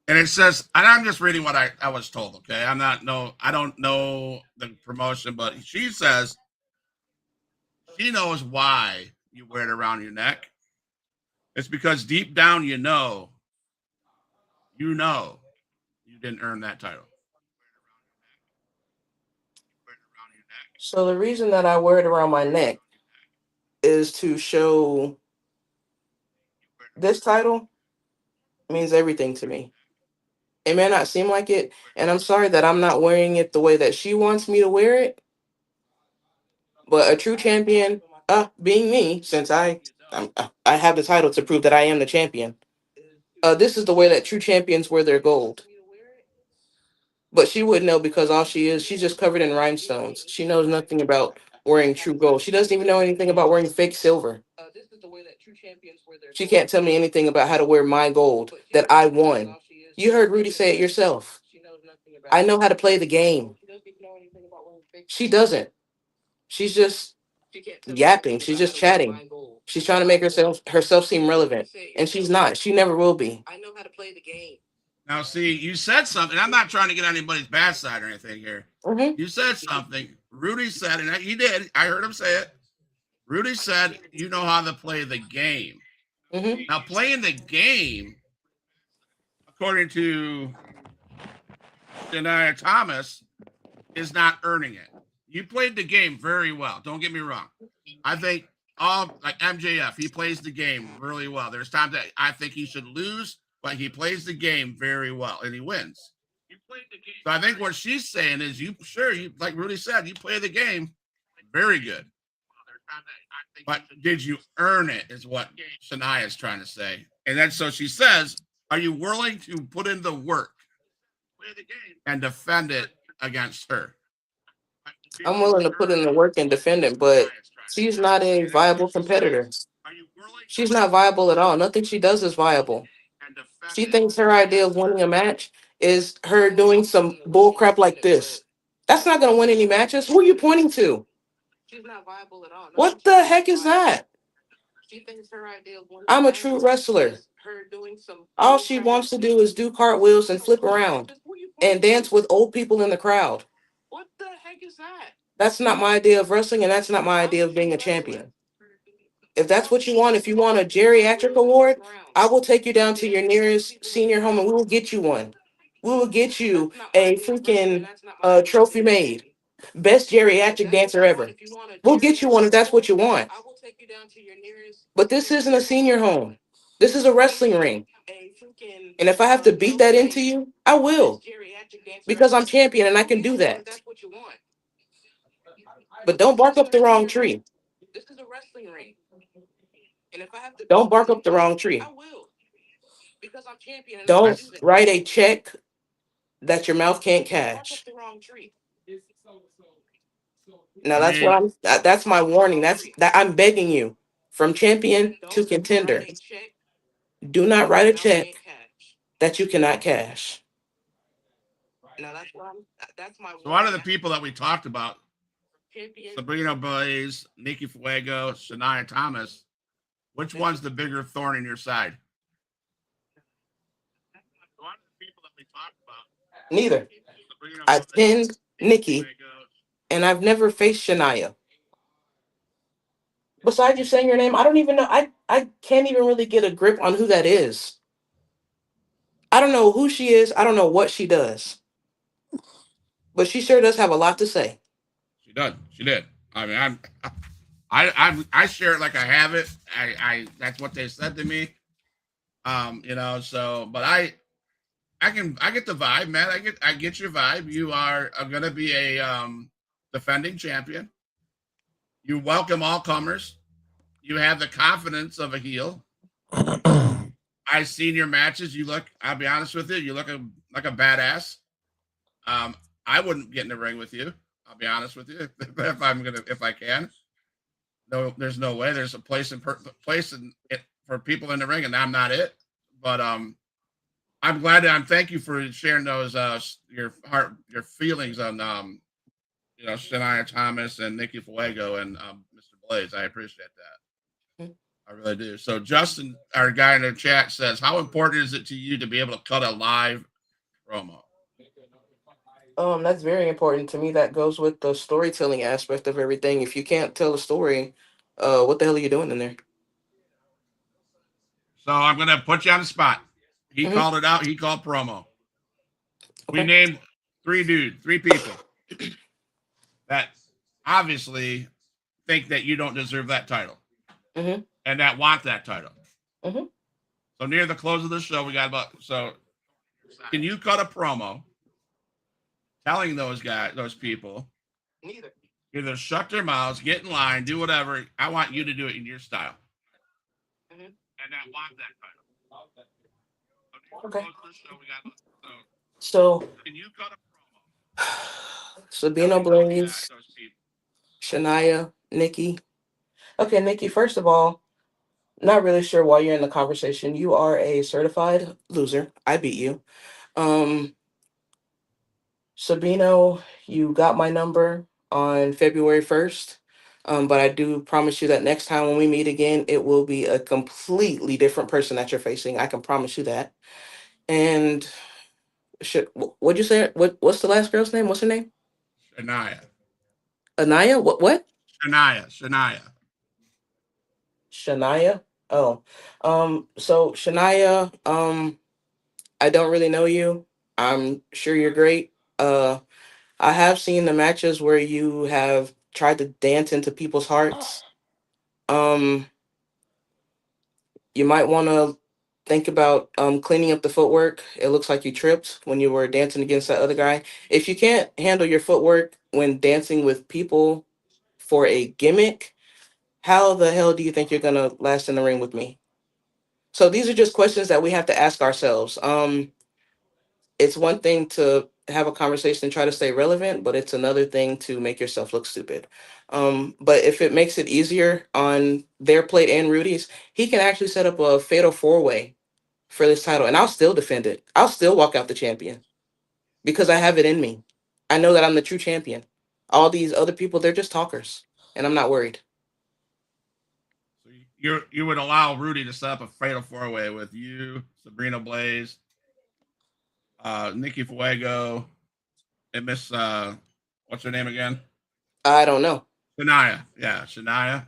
Speaker 3: And it says, and I'm just reading what I was told, okay? I don't know the promotion, but she says she knows why you wear it around your neck. It's because deep down you know you didn't earn that title.
Speaker 4: So the reason that I wear it around my neck is to show this title means everything to me. It may not seem like it, and I'm sorry that I'm not wearing it the way that she wants me to wear it. But a true champion, being me, since I have the title to prove that I am the champion. This is the way that true champions wear their gold. But she wouldn't know because all she is, she's just covered in rhinestones. She knows nothing about wearing true gold. She doesn't even know anything about wearing fake silver. She can't tell me anything about how to wear my gold that I won. You heard Rudy say it yourself. I know how to play the game. She doesn't. She's just yapping. She's just chatting. She's trying to make herself seem relevant, and she's not. She never will be.
Speaker 3: Now, see, you said something. I'm not trying to get on anybody's bad side or anything here.
Speaker 4: Mm-hmm.
Speaker 3: You said something. Rudy said, and he did. I heard him say it. Rudy said, you know how to play the game.
Speaker 4: Mm-hmm.
Speaker 3: Now, playing the game, according to Shania Thomas, is not earning it. You played the game very well. Don't get me wrong. I think like MJF, he plays the game really well. There's times that I think he should lose, but he plays the game very well and he wins. So I think what she's saying is, you like Rudy said, you play the game very good. But did you earn it? Is what Shania is trying to say. And then so she says, are you willing to put in the work and defend it against her?
Speaker 4: I'm willing to put in the work and defend it, but she's not a viable competitor. She's not viable at all. Nothing she does is viable. She thinks her idea of winning a match is her doing some bull crap like this. That's not going to win any matches. Who are you pointing to? What the heck is that? I'm a true wrestler. All she wants to do is do cartwheels and flip around and dance with old people in the crowd. That's not my idea of wrestling, and that's not my idea of being a champion. If that's what you want, if you want a geriatric award, I will take you down to your nearest senior home and we will get you one. We will get you a freaking trophy made. Best geriatric dancer ever. We'll get you one if that's what you want. But this isn't a senior home. This is a wrestling ring. And if I have to beat that into you, I will. Because I'm champion and I can do that. But don't bark up the wrong tree. Don't bark up the wrong tree. Don't write a check that your mouth can't cash. Now that's my warning. That I'm begging you, from champion to contender. Do not write a check that you cannot cash.
Speaker 3: So out of the people that we talked about, Sabrina Blaze, Nikki Fuego, Shania Thomas, which one's the bigger thorn in your side?
Speaker 4: Neither. I pinned Nikki, and I've never faced Shania. Besides you saying your name, I don't even know. I can't even really get a grip on who that is. I don't know who she is. I don't know what she does. But she sure does have a lot to say.
Speaker 3: She does. She did. I mean, I share it like I have it. I that's what they said to me. So but I get the vibe, man. I get your vibe. You are gonna be a defending champion. You welcome all comers. You have the confidence of a heel. I've seen your matches. You look. I'll be honest with you. You look like a badass. Um, I wouldn't get in the ring with you. I'll be honest with you. If I can. No, there's no way. There's a place in it for people in the ring, and I'm not it. But I'm glad. Thank you for sharing those your feelings on Shania Thomas and Nikki Fuego and Mr. Blaze. I appreciate that. I really do. So Justin, our guy in the chat, says, "How important is it to you to be able to cut a live promo?"
Speaker 4: That's very important to me. That goes with the storytelling aspect of everything. If you can't tell a story, what the hell are you doing in there?
Speaker 3: So I'm gonna put you on the spot. He
Speaker 4: Hmm.
Speaker 3: called it out. He called promo. We
Speaker 4: Okay.
Speaker 3: named three people that obviously think that you don't deserve that title
Speaker 4: Hmm.
Speaker 3: and that want that title.
Speaker 4: Hmm.
Speaker 3: So near the close of the show, we got about. So can you cut a promo telling those people, either shut their mouths, get in line, do whatever. I want you to do it in your style,
Speaker 4: Hmm.
Speaker 3: and that want that title. So near the
Speaker 4: Okay.
Speaker 3: close of the show, we got. So
Speaker 4: So,
Speaker 3: can you cut a promo
Speaker 4: Sabino
Speaker 3: telling
Speaker 4: Blaze,
Speaker 3: those people?
Speaker 4: Shania, Nikki. Okay, Nikki, first of all, not really sure why you're in the conversation. You are a certified loser. I beat you. Um, Sabino, you got my number on February 1st. But I do promise you that next time when we meet again, it will be a completely different person that you're facing. I can promise you that. And what'd you say? What's the last girl's name? What's her name?
Speaker 3: Shania,
Speaker 4: Anaya? What?
Speaker 3: Shania.
Speaker 4: Shania? Oh. So Shania, I don't really know you. I'm sure you're great. I have seen the matches where you have tried to dance into people's hearts. Um, you might want to think about cleaning up the footwork. It looks like you tripped when you were dancing against that other guy. If you can't handle your footwork when dancing with people for a gimmick, how the hell do you think you're gonna last in the ring with me? So these are just questions that we have to ask ourselves. It's one thing to have a conversation and try to stay relevant, but it's another thing to make yourself look stupid. But if it makes it easier on their plate and Rudy's, he can actually set up a fatal four way for this title, and I'll still defend it. I'll still walk out the champion because I have it in me. I know that I'm the true champion. All these other people, they're just talkers, and I'm not worried.
Speaker 3: So you would allow Rudy to set up a fatal four way with you, Sabrina Blaze, Nikki Fuego, and Miss what's her name again?
Speaker 4: I don't know.
Speaker 3: Shania. Yeah, Shania.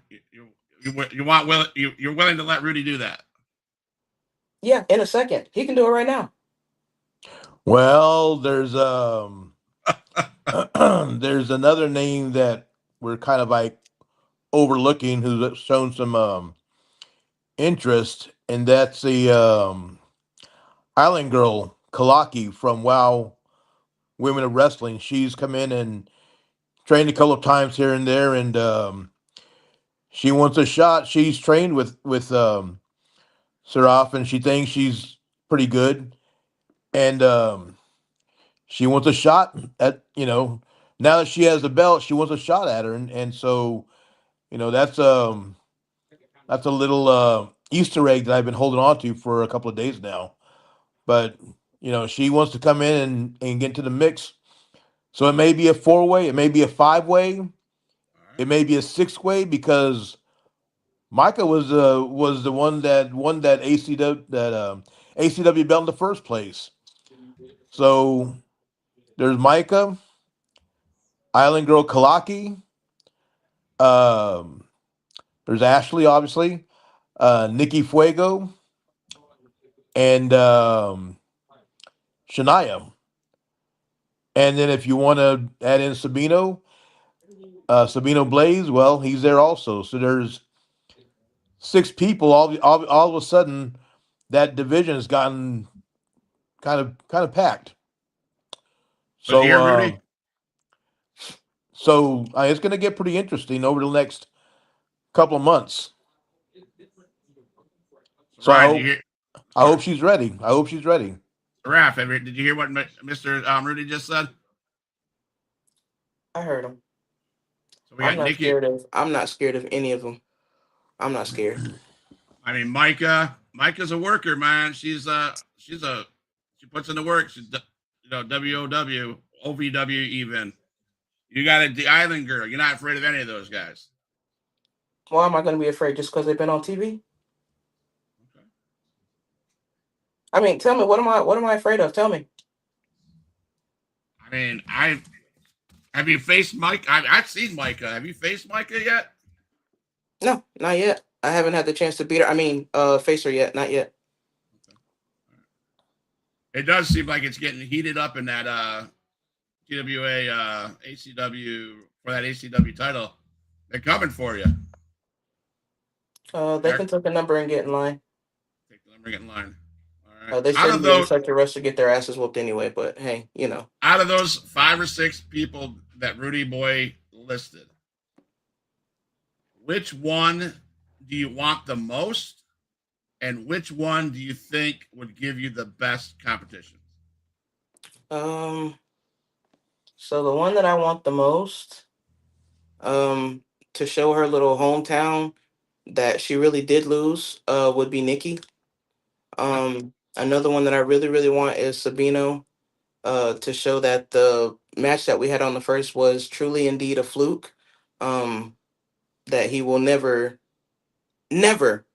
Speaker 3: You're willing to let Rudy do that.
Speaker 4: Yeah, in a second, he can do it right now.
Speaker 5: Well, there's another name that we're kind of like overlooking who's shown some interest, and that's the Island Girl Kalaki from Wow Women of Wrestling. She's come in and trained a couple of times here and there, and she wants a shot. She's trained with Seraph, and she thinks she's pretty good, and she wants a shot at now that she has the belt, she wants a shot at her, and so that's a little Easter egg that I've been holding on to for a couple of days now. But she wants to come in and get into the mix. So it may be a four-way, it may be a five-way,
Speaker 3: All
Speaker 5: it
Speaker 3: right.
Speaker 5: may be a six-way because Micah was the one that won that ACW belt in the first place. So there's Micah, Island Girl Kalaki, um, there's Ashley, obviously, Nikki Fuego, and Shania. And then if you want to add in Sabino, Sabino Blaze, well, he's there also. So there's 6 people. All of a sudden, that division has gotten kind of packed.
Speaker 3: But you
Speaker 5: So
Speaker 3: hear Rudy?
Speaker 5: it's going to get pretty interesting over the next couple of months.
Speaker 3: So
Speaker 5: So
Speaker 3: Ryan, did you hear?
Speaker 5: I
Speaker 3: Sorry,
Speaker 5: hope she's ready. I hope she's ready.
Speaker 3: Seraph, did you hear what Mr. Rudy just said?
Speaker 4: I heard him.
Speaker 3: So we got Nikki.
Speaker 4: I'm not scared of any of them. I'm not scared.
Speaker 3: I mean, Micah. Micah's a worker, man. She puts in the work. She's WOW, OVW even. You got the Island Girl. You're not afraid of any of those guys.
Speaker 4: Why am I going to be afraid just because they've been on TV?
Speaker 3: Okay.
Speaker 4: I mean, tell me, what am I afraid of? Tell me.
Speaker 3: I mean, I have you faced Mike? I've seen Micah. Have you faced Micah yet?
Speaker 4: No, not yet. I haven't had the chance to beat her. I mean, face her yet. Not yet.
Speaker 3: Okay. It does seem like it's getting heated up in that TWA ACW for that ACW title. They're coming for you.
Speaker 4: They can take a number and get in line.
Speaker 3: Take the number, get in line. All right.
Speaker 4: They
Speaker 3: Out
Speaker 4: shouldn't
Speaker 3: of
Speaker 4: be able
Speaker 3: those,
Speaker 4: to such a rush to get their asses whooped anyway. But hey, you know.
Speaker 3: out of those 5 or 6 people that Rudy Boy listed, which one do you want the most, and which one do you think would give you the best competition?
Speaker 4: Um. So the one that I want the most, to show her little hometown that she really did lose, would be Nikki.
Speaker 3: Okay.
Speaker 4: Another one that I really, really want is Sabino, to show that the match that we had on the first was truly indeed a fluke. Um, that he will never, never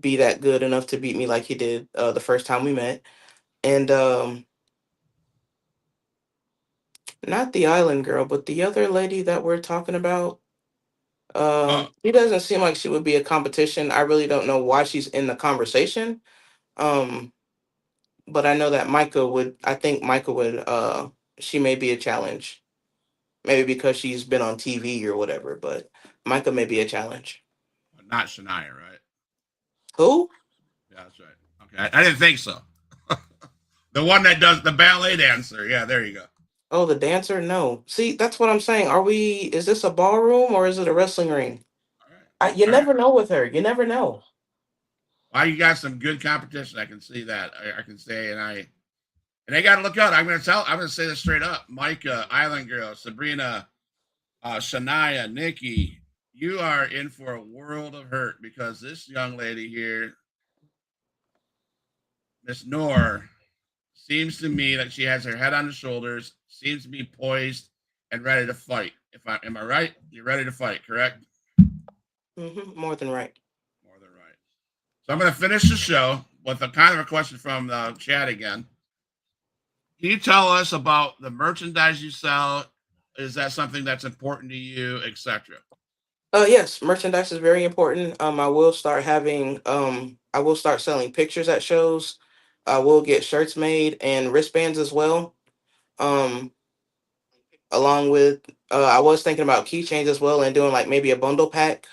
Speaker 4: be that good enough to beat me like he did the first time we met. And not the island girl, but the other lady that we're talking about.
Speaker 3: Uh,
Speaker 4: She doesn't seem like she would be a competition. I really don't know why she's in the conversation. Um, but I know that Micah would. I think Micah would. She may be a challenge, maybe because she's been on TV or whatever. But Micah may be a challenge.
Speaker 3: not Shania, right?
Speaker 4: Who?
Speaker 3: Yeah, that's right. Okay, I didn't think so. The one that does the ballet dancer. Yeah, there you go.
Speaker 4: Oh, the dancer? No. See, that's what I'm saying. Are we? Is this a ballroom or is it a wrestling ring?
Speaker 3: All right.
Speaker 4: You
Speaker 3: All right.
Speaker 4: never know with her. You never know.
Speaker 3: Well, you got some good competition. I can see that. I can say, and they got to look out. I'm gonna say this straight up. Micah, Island Girl, Sabrina, Shania, Nikki, you are in for a world of hurt because this young lady here, Miss Noor, seems to me that she has her head on her shoulders, seems to be poised and ready to fight. Am I right? You're ready to fight, correct?
Speaker 4: More than right.
Speaker 3: More than right. So I'm going to finish the show with a kind of a question from the chat again. Can you tell us about the merchandise you sell? Is that something that's important to you, etc.?
Speaker 4: Yes, merchandise is very important. I will start selling pictures at shows. I will get shirts made and wristbands as well. Um, along with I was thinking about keychains as well and doing like maybe a bundle pack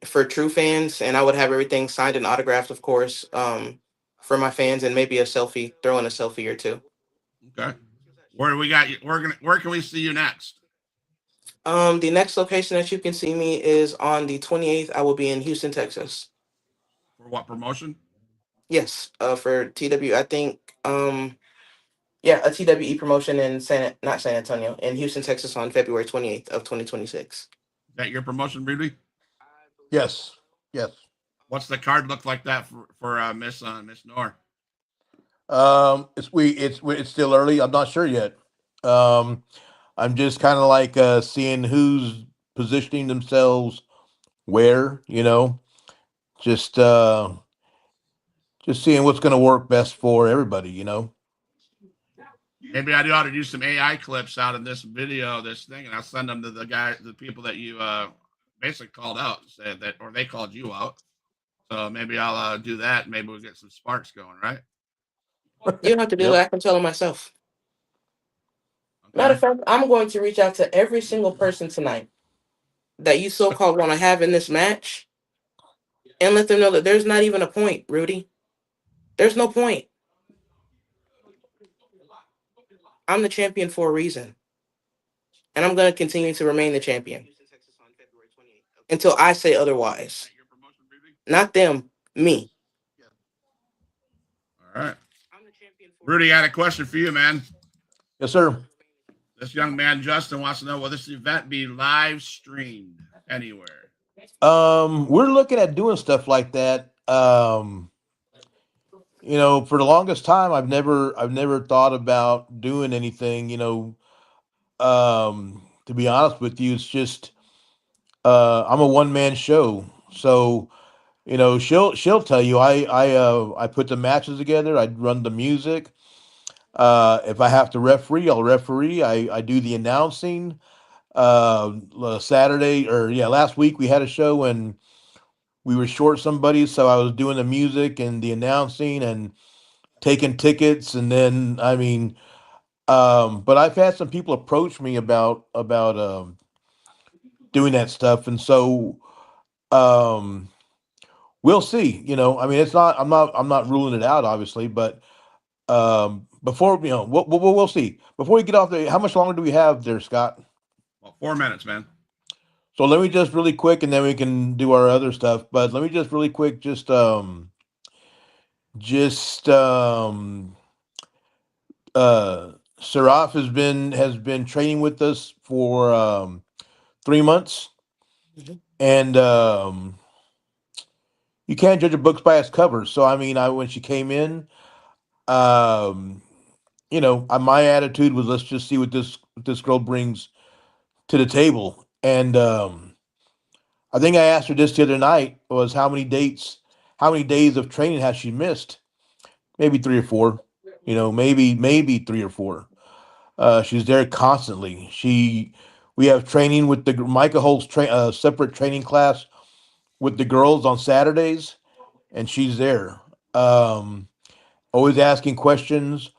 Speaker 4: for true fans, and I would have everything signed and autographed, of course, for my fans, and maybe a selfie, throw in a selfie or two.
Speaker 3: Okay. Where do we got you? Where can we see you next?
Speaker 4: The next location that you can see me is on the 28th. I will be in Houston, Texas.
Speaker 3: For what promotion?
Speaker 4: Yes, for TW, I think. Yeah, a TWE promotion in not San Antonio, in Houston, Texas, on February 28th of 2026.
Speaker 3: Is that your promotion, Rudy?
Speaker 5: Yes, yes.
Speaker 3: What's the card look like that for Miss Noor?
Speaker 5: It's still early. I'm not sure yet. Um, I'm just kind of like seeing who's positioning themselves where. Just uh, just seeing what's going to work best for everybody.
Speaker 3: Maybe I ought to do some AI clips out of this video, this thing, and I'll send them to the people that you basically called out, said that, or they called you out. So maybe I'll do that. Maybe we'll get some sparks going, right?
Speaker 4: You don't have to do
Speaker 5: Yep.
Speaker 4: that. I can tell them myself. Matter
Speaker 3: Okay.
Speaker 4: of fact, I'm going to reach out to every single person tonight that you so called want to have in this match and let them know that there's not even a point, Rudy. There's no point. I'm the champion for a reason, and I'm going to continue to remain the champion until I say otherwise.
Speaker 3: Your promotion briefing.
Speaker 4: Not them, me.
Speaker 3: All right. Rudy, I had a question for you, man.
Speaker 5: Yes, sir.
Speaker 3: This young man, Justin, wants to know will this event be live streamed anywhere?
Speaker 5: We're looking at doing stuff like that. For the longest time, I've never thought about doing anything. To be honest with you, it's just I'm a one man show. So she'll tell you I put the matches together. I run the music. If I have to referee, I'll referee. I do the announcing. Saturday or yeah, last week we had a show and we were short somebody, so I was doing the music and the announcing and taking tickets, and then I mean, but I've had some people approach me about doing that stuff, and so um, we'll see. I mean, it's not. I'm not ruling it out, obviously, but before we'll see. Before we get off there, how much longer do we have there, Scott?
Speaker 3: Well, 4 minutes, man.
Speaker 5: So let me just really quick, and then we can do our other stuff. But let me just really quick, just Seraph has been training with us for 3 months,
Speaker 4: Mhm.
Speaker 5: and you can't judge a book by its cover. So I mean, I when she came in, um, my attitude was let's just see what this girl brings to the table, and I think I asked her this the other night was how many days of training has she missed? Maybe three or four, maybe three or four. She's there constantly. We have training with Micah holds separate training class with the girls on Saturdays, and she's there. Always asking questions,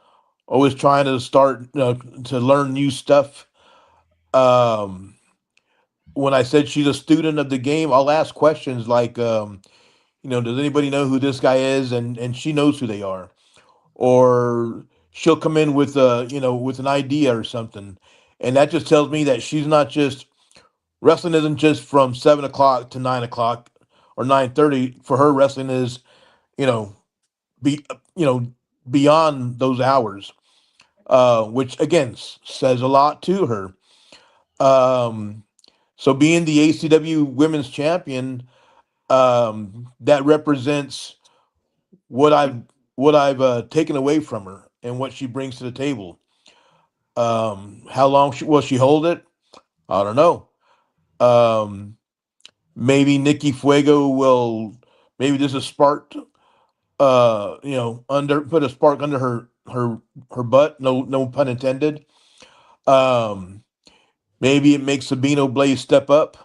Speaker 5: always trying to start to learn new stuff. Um, when I said she's a student of the game, I'll ask questions like, does anybody know who this guy is? And she knows who they are. Or she'll come in with with an idea or something, and that just tells me that she's not just wrestling isn't just from 7 o'clock to 9 o'clock or 9:30. For her, wrestling is you know be beyond those hours, which again says a lot to her. Um, so being the ACW Women's Champion, that represents what I've taken away from her and what she brings to the table. How long will she hold it? I don't know. Um, maybe Nikki Fuego will. Maybe this is sparked. Under put a spark under her butt. No pun intended. Um, maybe it makes Sabino Blaze step up.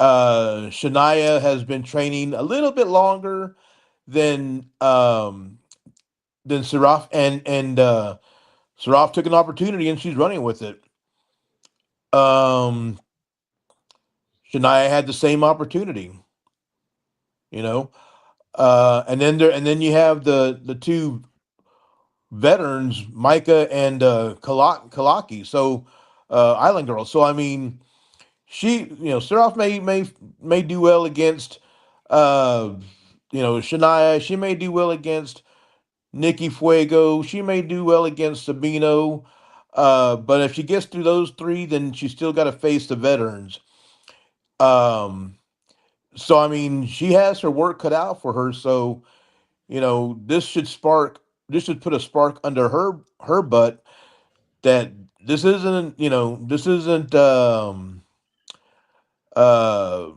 Speaker 5: Shania has been training a little bit longer than Seraph, and Seraph took an opportunity and she's running with it. Um, Shania had the same opportunity, you know. And then you have the two veterans, Micah and Kalaki. So Island Girl. So I mean, Seraph may do well against uh, Shania. She may do well against Nikki Fuego. She may do well against Sabino. But if she gets through those three, then she's still got to face the veterans. Um, so I mean, she has her work cut out for her. So this should put a spark under her butt that this isn't uh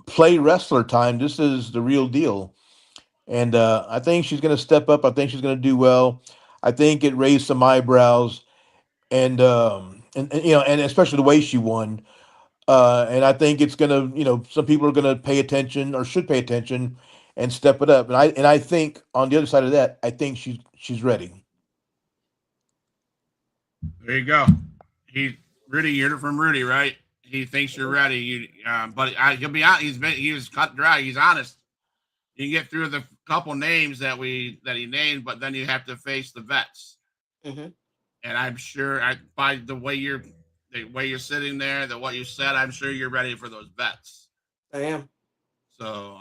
Speaker 5: play wrestler time. This is the real deal. And I think she's going to step up. I think she's going to do well. I think it raised some eyebrows, and especially the way she won. And I think it's going to, some people are going to pay attention or should pay attention and step it up. And I think on the other side of that, I think she's ready.
Speaker 3: There you go. Rudy. You're from Rudy, right? He thinks you're ready. He'll be out. He was cut dry. He's honest. You can get through the couple names that he named, but then you have to face the vets.
Speaker 4: Mm-hmm.
Speaker 3: And I'm sure by the way you're sitting there, what you said, I'm sure you're ready for those vets.
Speaker 4: I am.
Speaker 3: So,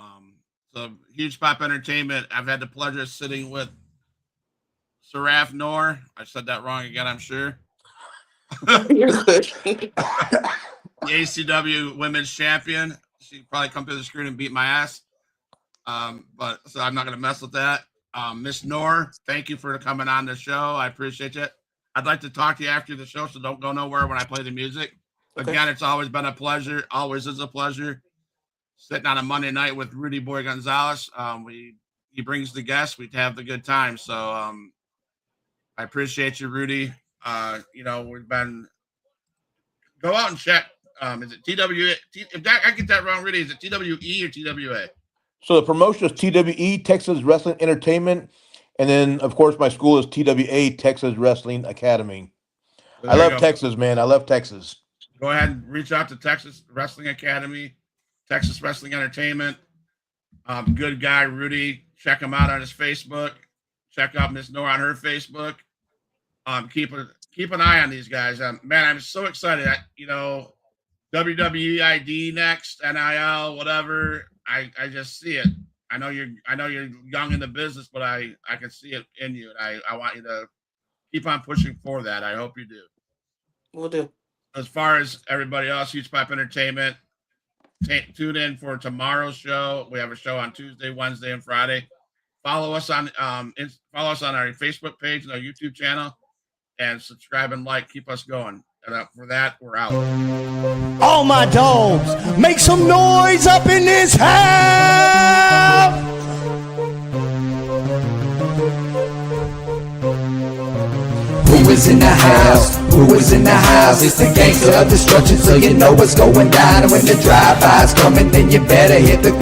Speaker 3: Huge Pop Entertainment. I've had the pleasure of sitting with Seraph Noir. I said that wrong again, I'm sure.
Speaker 4: You're good.
Speaker 3: The ACW Women's Champion. She probably come through the screen and beat my ass. But so I'm not going to mess with that. Miss Noor, thank you for coming on the show. I appreciate it. I'd like to talk to you after the show, so don't go nowhere when I play the music.
Speaker 4: Okay.
Speaker 3: Again, it's always been a pleasure. Always is a pleasure. Sitting on a Monday night with Rudy Boy Gonzalez. He brings the guests. We have the good time. So I appreciate you, Rudy. We've been go out and check. Is it TWA? If I get that wrong, Rudy, is it TWE or TWA?
Speaker 5: So the promotion is TWE, Texas Wrestling Entertainment. And then, of course, my school is TWA, Texas Wrestling Academy.
Speaker 3: So
Speaker 5: I love Texas, man. I love Texas.
Speaker 3: Go ahead and reach out to Texas Wrestling Academy, Texas Wrestling Entertainment. Good guy, Rudy. Check him out on his Facebook. Check out Miss Noor on her Facebook. Keep an eye on these guys. Man, I'm so excited. WWE ID next, NIL, whatever. I just see it. I know you're young in the business, but I can see it in you, and I want you to keep on pushing for that. I hope you do.
Speaker 4: Will do.
Speaker 3: As far as everybody else, Huge Pop Entertainment, tune in for tomorrow's show. We have a show on Tuesday, Wednesday, and Friday. Follow us on our Facebook page and our YouTube channel, and subscribe and like. Keep us going. And for that, we're out.
Speaker 1: All my dogs, make some noise up in this house.
Speaker 2: Who is in the house? Who is in the house? It's the gangster of destruction, so you know what's going down. And when the drive-by's coming, then you better hit the